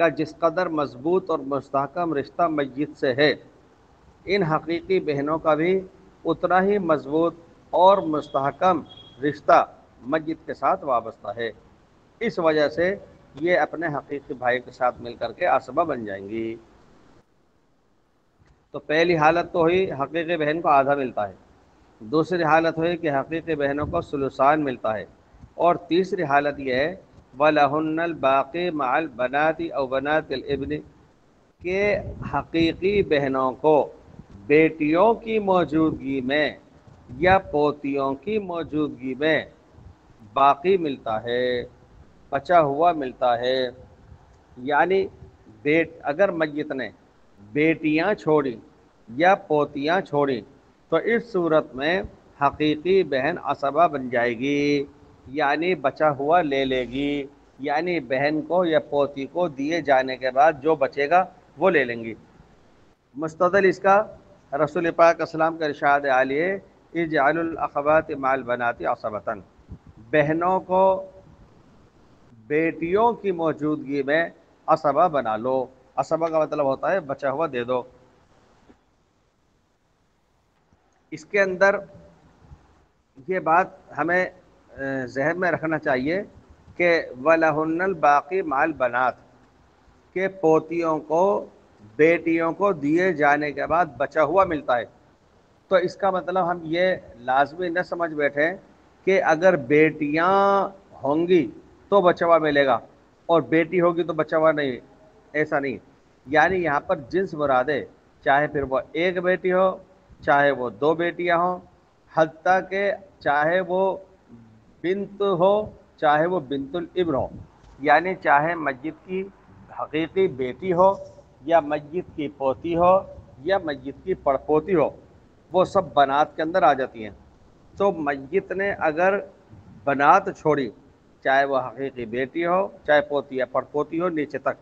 کا جس قدر مضبوط اور مستحکم رشتہ میت سے ہے، ان حقیقی بہنوں کا بھی اتنا ہی مضبوط اور مستحکم رشتہ میت کے ساتھ وابستہ ہے۔ اس وجہ سے یہ اپنے حقیقی بھائی کے ساتھ مل کر کے عصبہ بن جائیں گی۔ تو پہلی حالت تو ہوئی حقیقی بہن کو آدھا ملتا ہے، دوسری حالت ہوئی کہ حقیقی بہنوں کو ثلثان ملتا ہے، اور تیسری حالت یہ ہے وَلَهُنَّ الْبَاقِي مَعَ الْبَنَاتِ أَوْ بَنَاتِ الْإِبْنِ کہ حقیقی بہنوں کو بیٹیوں کی موجودگی میں یا پوتیوں کی موجودگی میں باقی ملتا ہے، بچا ہوا ملتا ہے۔ یعنی اگر میت نے بیٹیاں چھوڑی یا پوتیاں چھوڑی تو اس صورت میں حقیقی بہن عصبہ بن جائے گی، یعنی بچا ہوا لے لے گی، یعنی بہن کو یا پوتی کو دیے جانے کے بعد جو بچے گا وہ لے لیں گی۔ مستدل اس کا رسول پاک اسلام کا ارشاد عالیہ اجعلوا الاخوات مع البنات عصبۃ، بہنوں کو بیٹیوں کی موجودگی میں عصبہ بنا لو۔ عصبہ کا مطلب ہوتا ہے بچا ہوا دے دو۔ اس کے اندر یہ بات ہمیں ذہن میں رکھنا چاہیے کہ وَلَهُنَّ الْبَاقِي مَعَ الْبَنَاتِ کہ پوتیوں کو بیٹیوں کو دیے جانے کے بعد بچا ہوا ملتا ہے۔ تو اس کا مطلب ہم یہ لازمی نہ سمجھ بیٹھے کہ اگر بیٹیاں ہوں گی تو بچا ہوا ملے گا اور بیٹی ہوگی تو بچا ہوا نہیں، ایسا نہیں۔ یعنی یہاں پر جنس مراد ہے، چاہے پھر وہ ایک بیٹی ہو چاہے وہ دو بیٹیاں ہوں، حتیٰ کہ چاہے وہ بنت ہو چاہے وہ بنت الابن ہو، یعنی چاہے میت کی حقیقی بیٹی ہو یا میت کی پوتی ہو یا میت کی پڑپوتی ہو، وہ سب بنات کے اندر آ جاتی ہیں۔ تو میت نے اگر بنات چھوڑی، چاہے وہ حقیقی بیٹی ہو چاہے پوتی یا پڑپوتی ہو نیچے تک،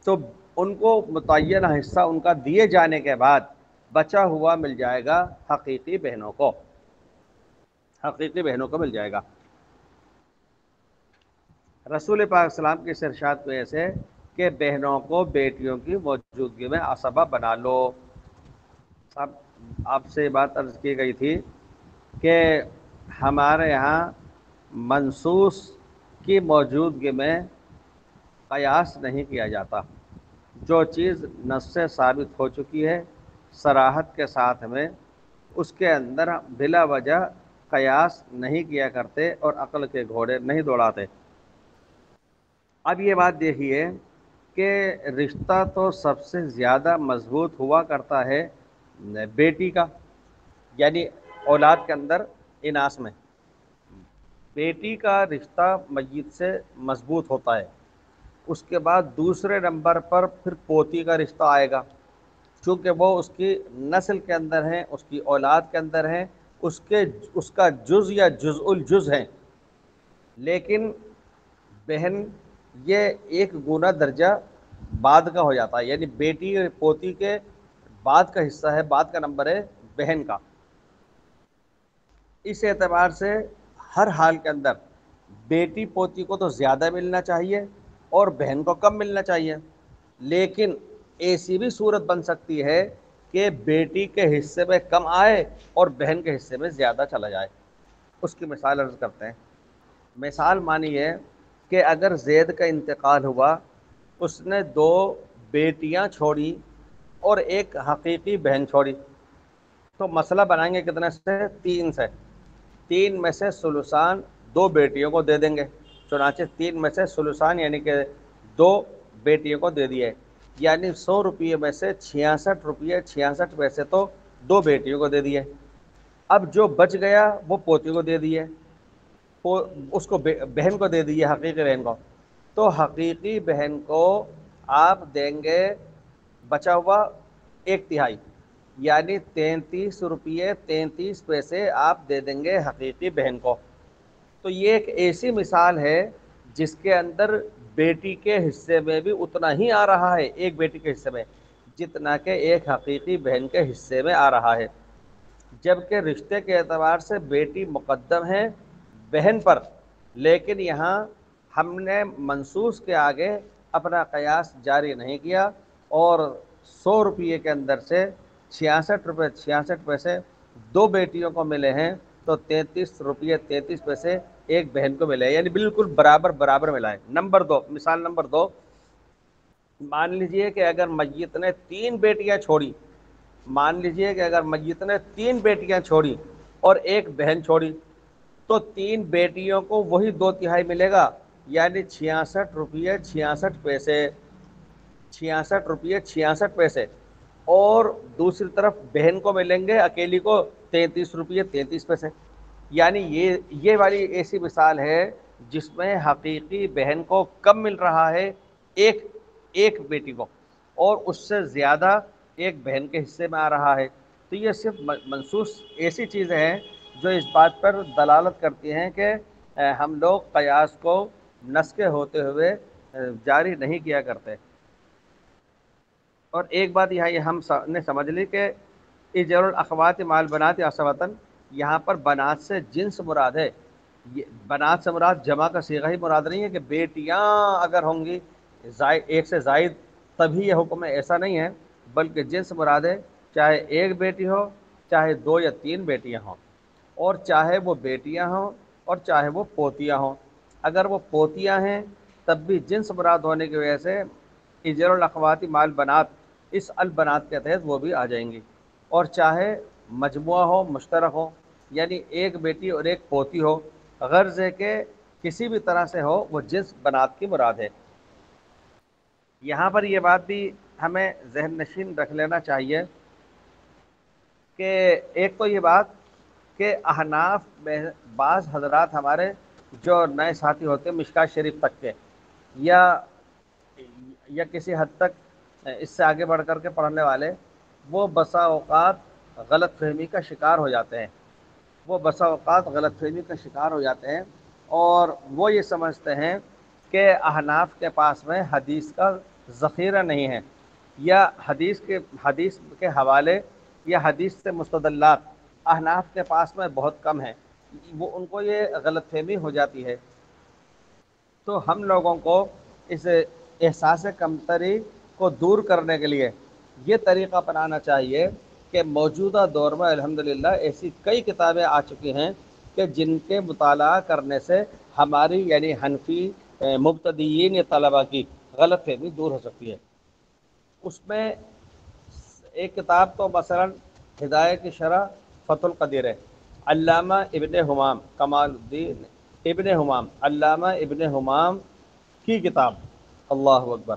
تو ان کو متعینہ حصہ ان کا دیے جانے کے بعد بچا ہوا مل جائے گا حقیقی بہنوں کو، حقیقی بہنوں کو مل جائے گا۔ رسول پاک السلام کے اس ارشاد کی وجہ سے کہ بہنوں کو بیٹیوں کی موجودگی میں عصبہ بنا لو۔ اب آپ سے بات عرض کی گئی تھی کہ ہمارے یہاں منصوص کی موجودگی میں قیاس نہیں کیا جاتا۔ جو چیز نص سے ثابت ہو چکی ہے صراحت کے ساتھ میں، اس کے اندر بلا وجہ قیاس نہیں کیا کرتے اور عقل کے گھوڑے نہیں دوڑاتے۔ اب یہ بات دیکھیے کہ رشتہ تو سب سے زیادہ مضبوط ہوا کرتا ہے بیٹی کا، یعنی اولاد کے اندر اناث میں بیٹی کا رشتہ میت سے مضبوط ہوتا ہے۔ اس کے بعد دوسرے نمبر پر پھر پوتی کا رشتہ آئے گا، چونکہ وہ اس کی نسل کے اندر ہیں، اس کی اولاد کے اندر ہیں، اس کا جز یا جزء الجز ہیں۔ لیکن بہن یہ ایک گنا درجہ بعد کا ہو جاتا ہے، یعنی بیٹی پوتی کے بعد کا حصہ ہے، بعد کا نمبر ہے بہن کا۔ اس اعتبار سے ہر حال کے اندر بیٹی پوتی کو تو زیادہ ملنا چاہیے اور بہن کو کم ملنا چاہیے، لیکن ایسی بھی صورت بن سکتی ہے کہ بیٹی کے حصے میں کم آئے اور بہن کے حصے میں زیادہ چلا جائے۔ اس کی مثال عرض کرتے ہیں۔ مثال مانیے کہ اگر زید کا انتقال ہوا، اس نے دو بیٹیاں چھوڑی اور ایک حقیقی بہن چھوڑی، تو مسئلہ بنائیں گے کتنے سے؟ 3 سے۔ 3 میں سے ثلثان 2 بیٹیوں کو دے دیں گے، چنانچہ 3 میں سے ثلثان یعنی کہ 2 بیٹیوں کو دے دیے، یعنی 100 روپیے میں سے 66 روپیے 66 پیسے تو 2 بیٹیوں کو دے دیے۔ اب جو بچ گیا وہ پوتی کو دے دیے، اس کو بہن کو دے دیے، حقیقی بہن کو۔ تو حقیقی بہن کو آپ دیں گے بچا ہوا 1/3، یعنی 33 روپیے 33 پیسے آپ دے دیں گے حقیقی بہن کو۔ تو یہ ایک ایسی مثال ہے جس کے اندر بیٹی کے حصے میں بھی اتنا ہی آ رہا ہے، ایک بیٹی کے حصے میں، جتنا کہ ایک حقیقی بہن کے حصے میں آ رہا ہے، جبکہ رشتے کے اعتبار سے بیٹی مقدم ہے بہن پر، لیکن یہاں ہم نے منصوص کے آگے اپنا قیاس جاری نہیں کیا اور 100 روپیے کے اندر سے 66 روپے 66 پیسے دو بیٹیوں کو ملے ہیں تو 33 روپیے 33 پیسے ایک بہن کو ملے، یعنی بالکل برابر برابر ملا ہے۔ مثال نمبر 2، مان لیجئے کہ اگر میت نے 3 بیٹیاں چھوڑی، مان لیجئے کہ اگر میت نے 3 بیٹیاں چھوڑی اور ایک بہن چھوڑی، تو 3 بیٹیوں کو وہی 2/3 ملے گا، یعنی 66 روپیے 66 پیسے، 66 روپیے 66 پیسے، اور دوسری طرف بہن کو ملیں گے اکیلی کو 33 روپیے 33 پیسے۔ یعنی یہ والی ایسی مثال ہے جس میں حقیقی بہن کو کم مل رہا ہے ایک ایک بیٹی کو، اور اس سے زیادہ ایک بہن کے حصے میں آ رہا ہے۔ تو یہ صرف منصوص ایسی چیزیں ہیں جو اس بات پر دلالت کرتی ہیں کہ ہم لوگ قیاس کو نس کے ہوتے ہوئے جاری نہیں کیا کرتے۔ اور ایک بات یہاں یہ ہم نے سمجھ لی کہ اجر الاخوات مال بنات عصبتاً، یہاں پر بنات سے جنس مراد ہے۔ بنات سے مراد جمع کا صیغہ ہی مراد نہیں ہے کہ بیٹیاں اگر ہوں گی ایک سے زائد تبھی یہ حکم ہے، ایسا نہیں ہے، بلکہ جنس مراد ہے، چاہے ایک بیٹی ہو، چاہے 2 یا 3 بیٹیاں ہوں، اور چاہے وہ بیٹیاں ہوں اور چاہے وہ پوتیاں ہوں۔ اگر وہ پوتیاں ہیں تب بھی جنس مراد ہونے کی وجہ سے اجر الاخواتی مال بنات اس البنات کے تحت وہ بھی آ جائیں گی، اور چاہے مجموعہ ہو مشترک ہو، یعنی ایک بیٹی اور ایک پوتی ہو، غرض ہے کہ کسی بھی طرح سے ہو وہ جنس بنات کی مراد ہے۔ یہاں پر یہ بات بھی ہمیں ذہن نشین رکھ لینا چاہیے کہ ایک تو یہ بات کہ احناف میں بعض حضرات ہمارے جو نئے ساتھی ہوتے ہیں مشکات شریف تک کے، یا کسی حد تک اس سے آگے بڑھ کر کے پڑھنے والے، وہ بسا اوقات غلط فہمی کا شکار ہو جاتے ہیں، غلط فہمی کا شکار ہو جاتے ہیں، اور وہ یہ سمجھتے ہیں کہ احناف کے پاس میں حدیث کا ذخیرہ نہیں ہے، یا حدیث کے حوالے یا حدیث سے مستدلات احناف کے پاس میں بہت کم ہیں، وہ ان کو یہ غلط فہمی ہو جاتی ہے۔ تو ہم لوگوں کو اس احساس کمتری کو دور کرنے کے لیے یہ طریقہ اپنانا چاہیے کہ موجودہ دور میں الحمدللہ ایسی کئی کتابیں آ چکی ہیں کہ جن کے مطالعہ کرنے سے ہماری یعنی حنفی مبتدیین یا طلبہ کی غلط فہمی دور ہو سکتی ہے۔ اس میں ایک کتاب تو مثلا ہدایہ کی شرح فتح القدیر ہے، علامہ ابن حمام، کمال الدین ابن حمام، علامہ ابن حمام کی کتاب، اللہ اکبر،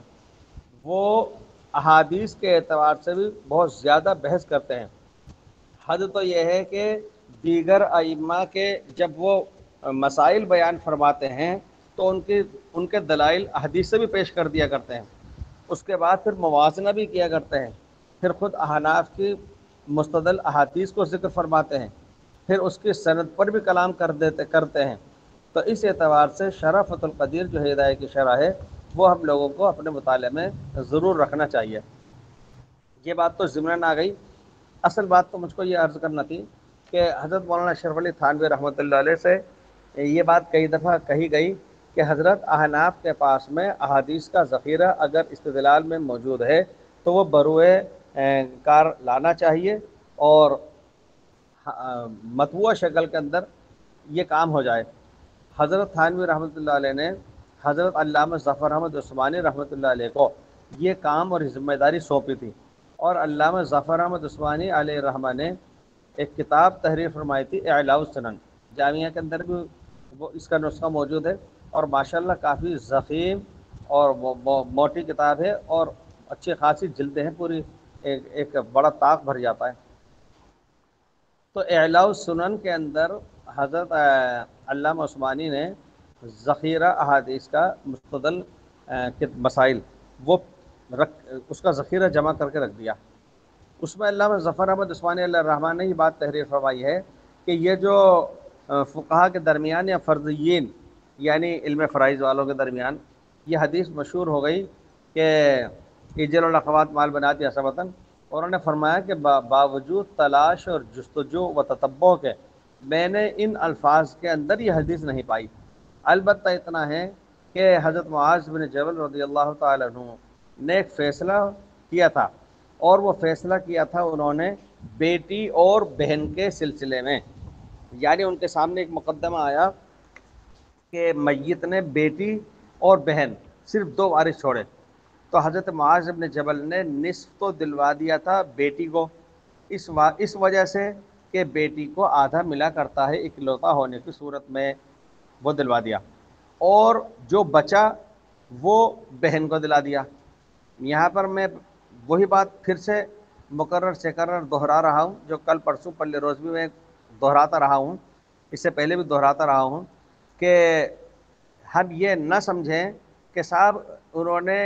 وہ احادیث کے اعتبار سے بھی بہت زیادہ بحث کرتے ہیں۔ حد تو یہ ہے کہ دیگر ائمہ کے جب وہ مسائل بیان فرماتے ہیں تو ان کے دلائل احادیث سے بھی پیش کر دیا کرتے ہیں، اس کے بعد پھر موازنہ بھی کیا کرتے ہیں، پھر خود احناف کی مستدل احادیث کو ذکر فرماتے ہیں، پھر اس کی سند پر بھی کلام کرتے ہیں۔ تو اس اعتبار سے شرح فتح القدیر جو ہدایہ کی شرح ہے وہ ہم لوگوں کو اپنے مطالعے میں ضرور رکھنا چاہیے۔ یہ بات تو ضمناً آ گئی، اصل بات تو مجھ کو یہ عرض کرنا تھی کہ حضرت مولانا اشرف علی تھانوی رحمۃ اللہ علیہ سے یہ بات کئی دفعہ کہی گئی کہ حضرت احناف کے پاس میں احادیث کا ذخیرہ اگر استدلال میں موجود ہے تو وہ بروئے کار لانا چاہیے، اور مطبوعہ شکل کے اندر یہ کام ہو جائے۔ حضرت تھانوی رحمۃ اللہ علیہ نے حضرت علامہ ظفر احمد عثمانی رحمۃ اللہ علیہ کو یہ کام اور ذمہ داری سونپی تھی، اور علامہ ظفر احمد عثمانی علیہ الرحمہ نے ایک کتاب تحریر فرمائی تھی اعلاء السنن، جامعہ کے اندر بھی وہ اس کا نسخہ موجود ہے، اور ماشاءاللہ کافی ضخیم اور موٹی کتاب ہے، اور اچھی خاصی جلدیں ہیں، پوری ایک بڑا طاق بھر جاتا ہے۔ تو اعلاء السنن کے اندر حضرت علامہ عثمانی نے ذخیرہ احادیث کا مستدل مسائل وہ اس کا ذخیرہ جمع کر کے رکھ دیا۔ اس میں علامہ ظفر احمد عثمانی علیہ الرحمٰن نے یہ بات تحریر فرمائی ہے کہ یہ جو فقہا کے درمیان یا فرضیین یعنی علم فرائض والوں کے درمیان یہ حدیث مشہور ہو گئی کہ اجر الاخوات مال بنات یا سبتاً، اور انہوں نے فرمایا کہ باوجود تلاش اور جستجو و تتبع کے میں نے ان الفاظ کے اندر یہ حدیث نہیں پائی، البتہ اتنا ہے کہ حضرت معاذ بن جبل رضی اللہ تعالیٰ عنہ نے ایک فیصلہ کیا تھا، اور وہ فیصلہ کیا تھا انہوں نے بیٹی اور بہن کے سلسلے میں. یعنی ان کے سامنے ایک مقدمہ آیا کہ میت نے بیٹی اور بہن صرف دو وارث چھوڑے، تو حضرت معاذ بن جبل نے نصف تو دلوا دیا تھا بیٹی کو، اس وجہ سے کہ بیٹی کو آدھا ملا کرتا ہے اکلوتا ہونے کی صورت میں، وہ دلوا دیا، اور جو بچا وہ بہن کو دلا دیا. یہاں پر میں وہی بات پھر سے مکرر سے کرر دہرا رہا ہوں جو کل پرسوں پلے روز بھی میں دہراتا رہا ہوں، اس سے پہلے بھی دہراتا رہا ہوں، کہ ہم یہ نہ سمجھیں کہ صاحب انہوں نے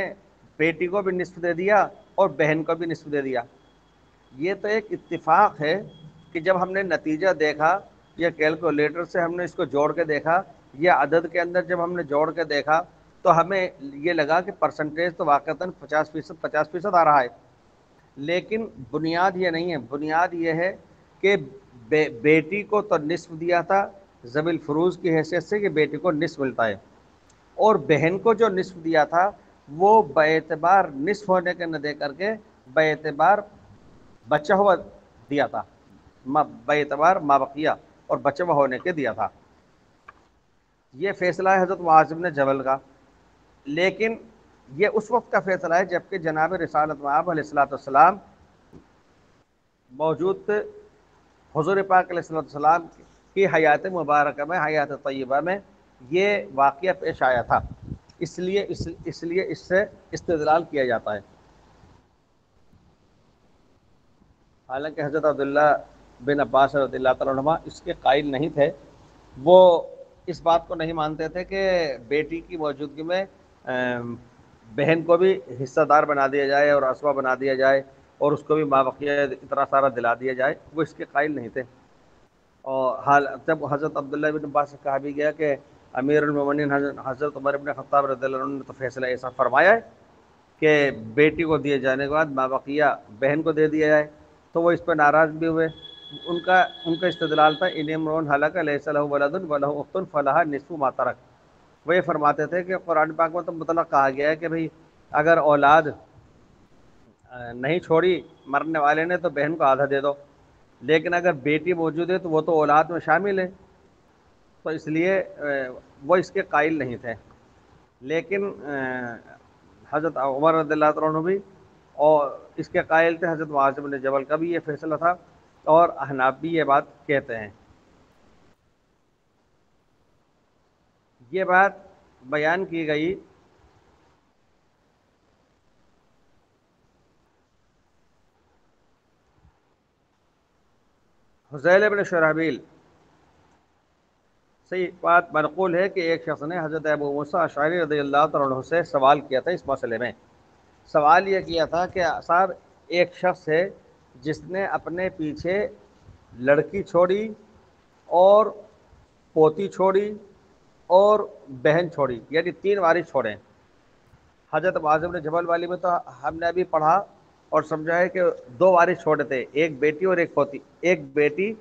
بیٹی کو بھی نصف دے دیا اور بہن کو بھی نصف دے دیا. یہ تو ایک اتفاق ہے کہ جب ہم نے نتیجہ دیکھا، یہ کیلکولیٹر سے ہم نے اس کو جوڑ کے دیکھا، یہ عدد کے اندر جب ہم نے جوڑ کے دیکھا تو ہمیں یہ لگا کہ پرسنٹیج تو واقعتاً 50% آ رہا ہے. لیکن بنیاد یہ نہیں ہے، بنیاد یہ ہے کہ بیٹی کو تو نصف دیا تھا ذوی الفروض کی حیثیت سے کہ بیٹی کو نصف ملتا ہے، اور بہن کو جو نصف دیا تھا وہ باعتبار نصف ہونے کے نہ دے کر کے باعتبار بچہ ہوا دیا تھا، باعتبار مابقیہ اور بچہ ہوا ہونے کے دیا تھا. یہ فیصلہ ہے حضرت معاذ بن جبل کا، لیکن یہ اس وقت کا فیصلہ ہے جبکہ جناب رسالت مآب علیہ الصلوۃ والسلام موجود تھے. حضور پاک علیہ السلام کی حیات مبارکہ میں، حیات طیبہ میں یہ واقعہ پیش آیا تھا، اس لیے اس سے استدلال کیا جاتا ہے. حالانکہ حضرت عبداللہ بن عباس رضی اللہ تعالیٰ عنہ اس کے قائل نہیں تھے، وہ اس بات کو نہیں مانتے تھے کہ بیٹی کی موجودگی میں بہن کو بھی حصہ دار بنا دیا جائے اور اسبہ بنا دیا جائے اور اس کو بھی مابقیہ اتنا سارا دلا دیا جائے، وہ اس کے قائل نہیں تھے. اور حال جب حضرت عبداللہ بن عباس سے کہا بھی گیا کہ امیر المومنین حضرت عمر بن خطاب رضی اللہ عنہ نے تو فیصلہ ایسا فرمایا ہے کہ بیٹی کو دیے جانے کے بعد مابقیہ بہن کو دے دیا جائے، تو وہ اس پہ ناراض بھی ہوئے. ان کا استدلال تھا ان امرؤ ہلک لیس لہ ولد ولہ اخت فلہا نصف ما ترک. وہ یہ فرماتے تھے کہ قرآن پاک میں تو مطلق کہا گیا ہے کہ بھئی اگر اولاد نہیں چھوڑی مرنے والے نے تو بہن کو آدھا دے دو، لیکن اگر بیٹی موجود ہے تو وہ تو اولاد میں شامل ہے، تو اس لیے وہ اس کے قائل نہیں تھے. لیکن حضرت عمر رضی اللہ عنہ بھی اور اس کے قائل تھے، حضرت معاذ بن جبل کا بھی یہ فیصلہ تھا، اور احناف بھی یہ بات کہتے ہیں. یہ بات بیان کی گئی حذیل بن شرحبیل صحیح بات منقول ہے کہ ایک شخص نے حضرت ابو موسیٰ اشعری رضی اللہ تعالیٰ عنہ سے سوال کیا تھا اس مسئلے میں. سوال یہ کیا تھا کہ صاحب ایک شخص ہے جس نے اپنے پیچھے لڑکی چھوڑی اور پوتی چھوڑی اور بہن چھوڑی، یعنی تین وارث چھوڑے. حضرت معاذ بن جبل والی میں تو ہم نے ابھی پڑھا اور سمجھا ہے کہ دو وارث چھوڑے تھے، ایک بیٹی اور ایک پوتی، ایک بیٹی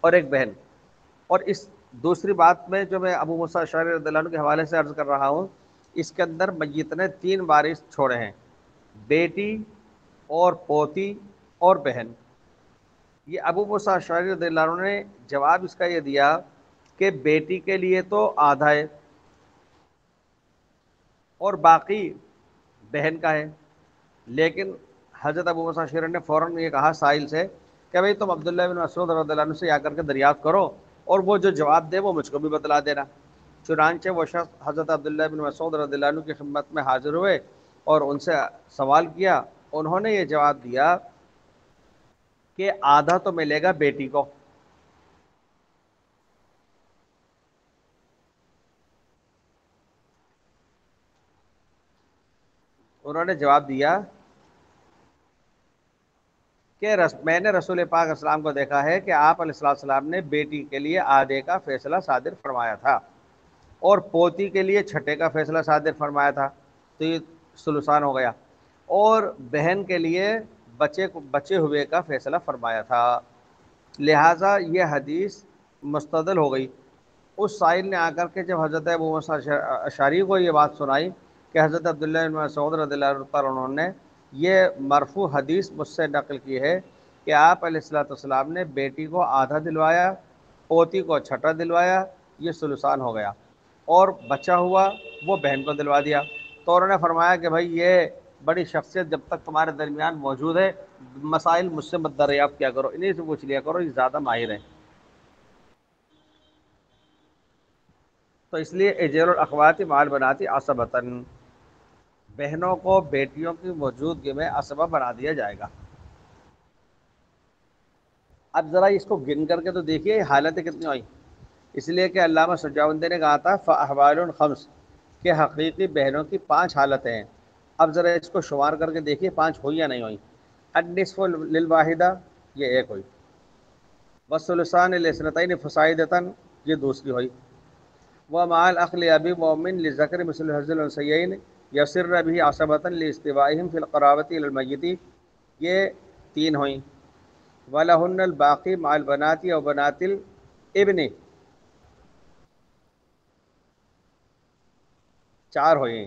اور ایک بہن. اور اس دوسری بات میں جو میں ابو موسیٰ اشعری رضی اللہ عنہ کے حوالے سے عرض کر رہا ہوں، اس کے اندر میت نے تین وارث چھوڑے ہیں، بیٹی اور پوتی اور بہن. یہ ابو موسیٰ اشعری رضی اللہ عنہ نے جواب اس کا یہ دیا کہ بیٹی کے لیے تو آدھا ہے اور باقی بہن کا ہے. لیکن حضرت ابو موسیٰ اشعری نے فوراً یہ کہا سائل سے کہ بھئی تم عبداللہ بن مسعود رضی اللہ عنہ سے آ کر کے دریافت کرو اور وہ جو جواب دے وہ مجھ کو بھی بتلا دینا. چنانچہ وہ شخص حضرت عبداللہ بن مسعود رضی اللہ عنہ کی خدمت میں حاضر ہوئے اور ان سے سوال کیا. انہوں نے یہ جواب دیا کہ آدھا تو ملے گا بیٹی کو. انہوں نے جواب دیا کہ میں نے رسول پاک علیہ السلام کو دیکھا ہے کہ آپ علیہ السلام نے بیٹی کے لیے آدھے کا فیصلہ صادر فرمایا تھا اور پوتی کے لیے چھٹے کا فیصلہ صادر فرمایا تھا، تو یہ ثلثان ہو گیا، اور بہن کے لیے بچے ہوئے کا فیصلہ فرمایا تھا. لہٰذا یہ حدیث مستدل ہو گئی اس سائل نے آ کر کے جب حضرت ابو موسیٰ اشعری کو یہ بات سنائی کہ حضرت عبداللہ بن مسعود رضی اللہ تعالیٰ عنہ نے یہ مرفوع حدیث مجھ سے نقل کی ہے کہ آپ علیہ الصلوۃ والسلام نے بیٹی کو آدھا دلوایا، پوتی کو چھٹا دلوایا، یہ ثلثان ہو گیا، اور بچہ ہوا وہ بہن کو دلوا دیا۔ تو انہوں نے فرمایا کہ بھائی یہ بڑی شخصیت جب تک تمہارے درمیان موجود ہے، مسائل مجھ سے مت دریافت کیا کرو، انہیں سے پوچھ لیا کرو، یہ زیادہ ماہر ہیں۔ تو اس لیے اجیر الاخوات مع البنات عصبتاً، بہنوں کو بیٹیوں کی موجودگی میں عصبہ بنا دیا جائے گا۔ اب ذرا اس کو گن کر کے تو دیکھیے حالتیں کتنی ہوئی، اس لیے کہ علامہ سجاوندی نے کہا تھا فاحوال خمس، کہ حقیقی بہنوں کی 5 حالتیں ہیں۔ اب ذرا اس کو شمار کر کے دیکھیے 5 ہوئی یا نہیں ہوئی۔ النصف للواحدہ، یہ ایک ہوئی، والثلثان لاثنتین فصاعدۃ، یہ دوسری ہوئی، ومع الاخ لأبی مومن للذکر مثل حظ الانثیین یسر به عصبۃ لاستوائهم فی القرابۃ الی المیت، یہ 3 ہوئیں، ولہن الباقی مع البنات و بنات الابن، 4 ہوئی،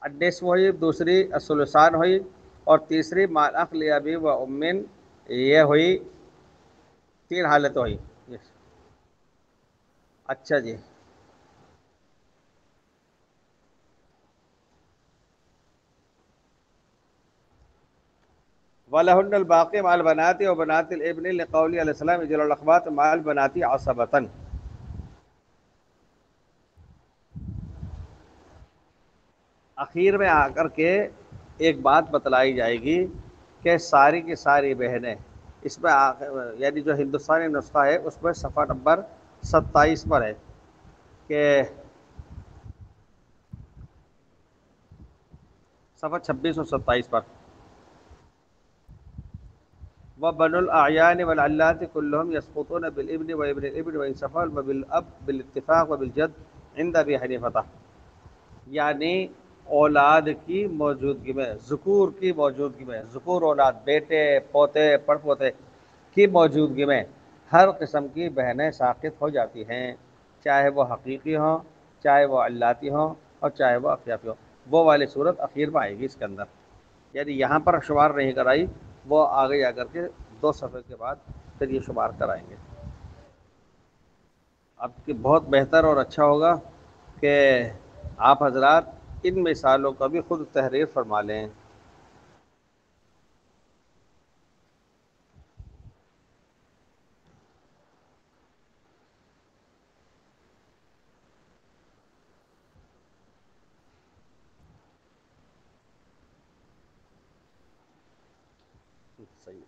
النصف ہوئی، دوسری الثلثان ہوئی، اور تیسری مع الاخ لأبی و امن، یہ ہوئی 3 حالت ہوئی۔ اچھا جی، وَلَهُنَّ الْبَاقِي مَعَ الْبَنَاتِ وَبَنَاتِ الْإِبْنِ لِقَوْلِهِ عَلَيْهِ السَّلَامُ اجْعَلُوا الْأَخْوَاتَ مَعَ الْبَنَاتِ عَصَبَةً۔ اخیر میں آ کر کے ایک بات بتلائی جائے گی کہ ساری کی ساری بہنیں اس میں یعنی جو ہندوستانی نسخہ ہے اس میں صفحہ نمبر 27 پر ہے کہ صفحہ 26 اور 27 پر، وَبَنُو الْأَعْيَانِ وَالْعَلَّاتِ كُلُّهُمْ يَسْقُطُونَ بِالْإِبْنِ وَابْنِ الْإِبْنِ وَإِنْ صَفَوْا وَبِالْأَبِ بِالاتِّفَاقِ وَبِالْجَدِّ عِنْدَ أَبِي حنیفة، یعنی اولاد کی موجودگی میں، ذکور کی موجودگی میں، ذکور اولاد بیٹے پوتے پڑ پوتے کی موجودگی میں ہر قسم کی بہنیں ساقط ہو جاتی ہیں، چاہے وہ حقیقی ہوں، چاہے وہ علاتی ہوں، اور چاہے وہ اقیافی ہوں۔ وہ والی صورت اخیر میں آئے گی اس کے اندر، یعنی یہاں پر شمار نہیں کرائی، وہ آگے جا کر کے 2 صفحے کے بعد پھر یہ شمار کرائیں گے۔ اب کہ بہت بہتر اور اچھا ہوگا کہ آپ حضرات ان مثالوں کا بھی خود تحریر فرما لیں۔ صحیح،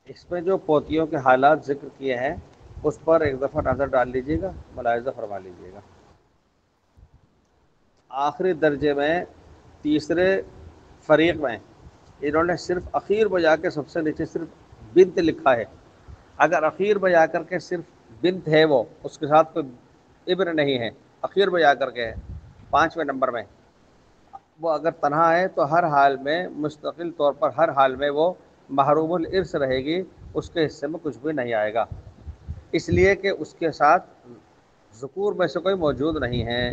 اس میں جو پوتیوں کے حالات ذکر کیے ہیں اس پر ایک دفعہ نظر ڈال لیجیے گا، ملاحظہ فرما لیجیے گا۔ آخری درجے میں تیسرے فریق میں انہوں نے صرف اخیر میں جا کے سب سے نیچے صرف بنت لکھا ہے۔ اگر اخیر میں جا کر کے صرف بنت ہے، وہ اس کے ساتھ کوئی ابن نہیں ہے، اخیر میں جا کر کے ہے 5ویں نمبر میں، وہ اگر تنہا ہے تو ہر حال میں مستقل طور پر ہر حال میں وہ محروم الارث رہے گی، اس کے حصے میں کچھ بھی نہیں آئے گا، اس لیے کہ اس کے ساتھ ذکور میں سے کوئی موجود نہیں ہے،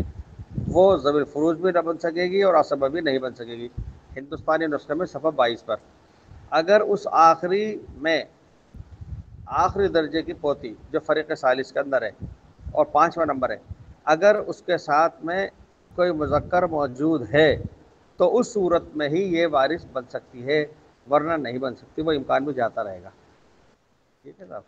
وہ ذوی الفروج بھی نہ بن سکے گی اور عصبہ بھی نہیں بن سکے گی۔ ہندوستانی نسخے میں صفحہ 22 پر، اگر اس آخری میں آخری درجے کی پوتی جو فریق ثالث کے اندر ہے اور 5واں نمبر ہے، اگر اس کے ساتھ میں کوئی مذکر موجود ہے تو اس صورت میں ہی یہ وارث بن سکتی ہے، ورنہ نہیں بن سکتی، وہ امکان بھی جاتا رہے گا۔ ٹھیک ہے صاحب؟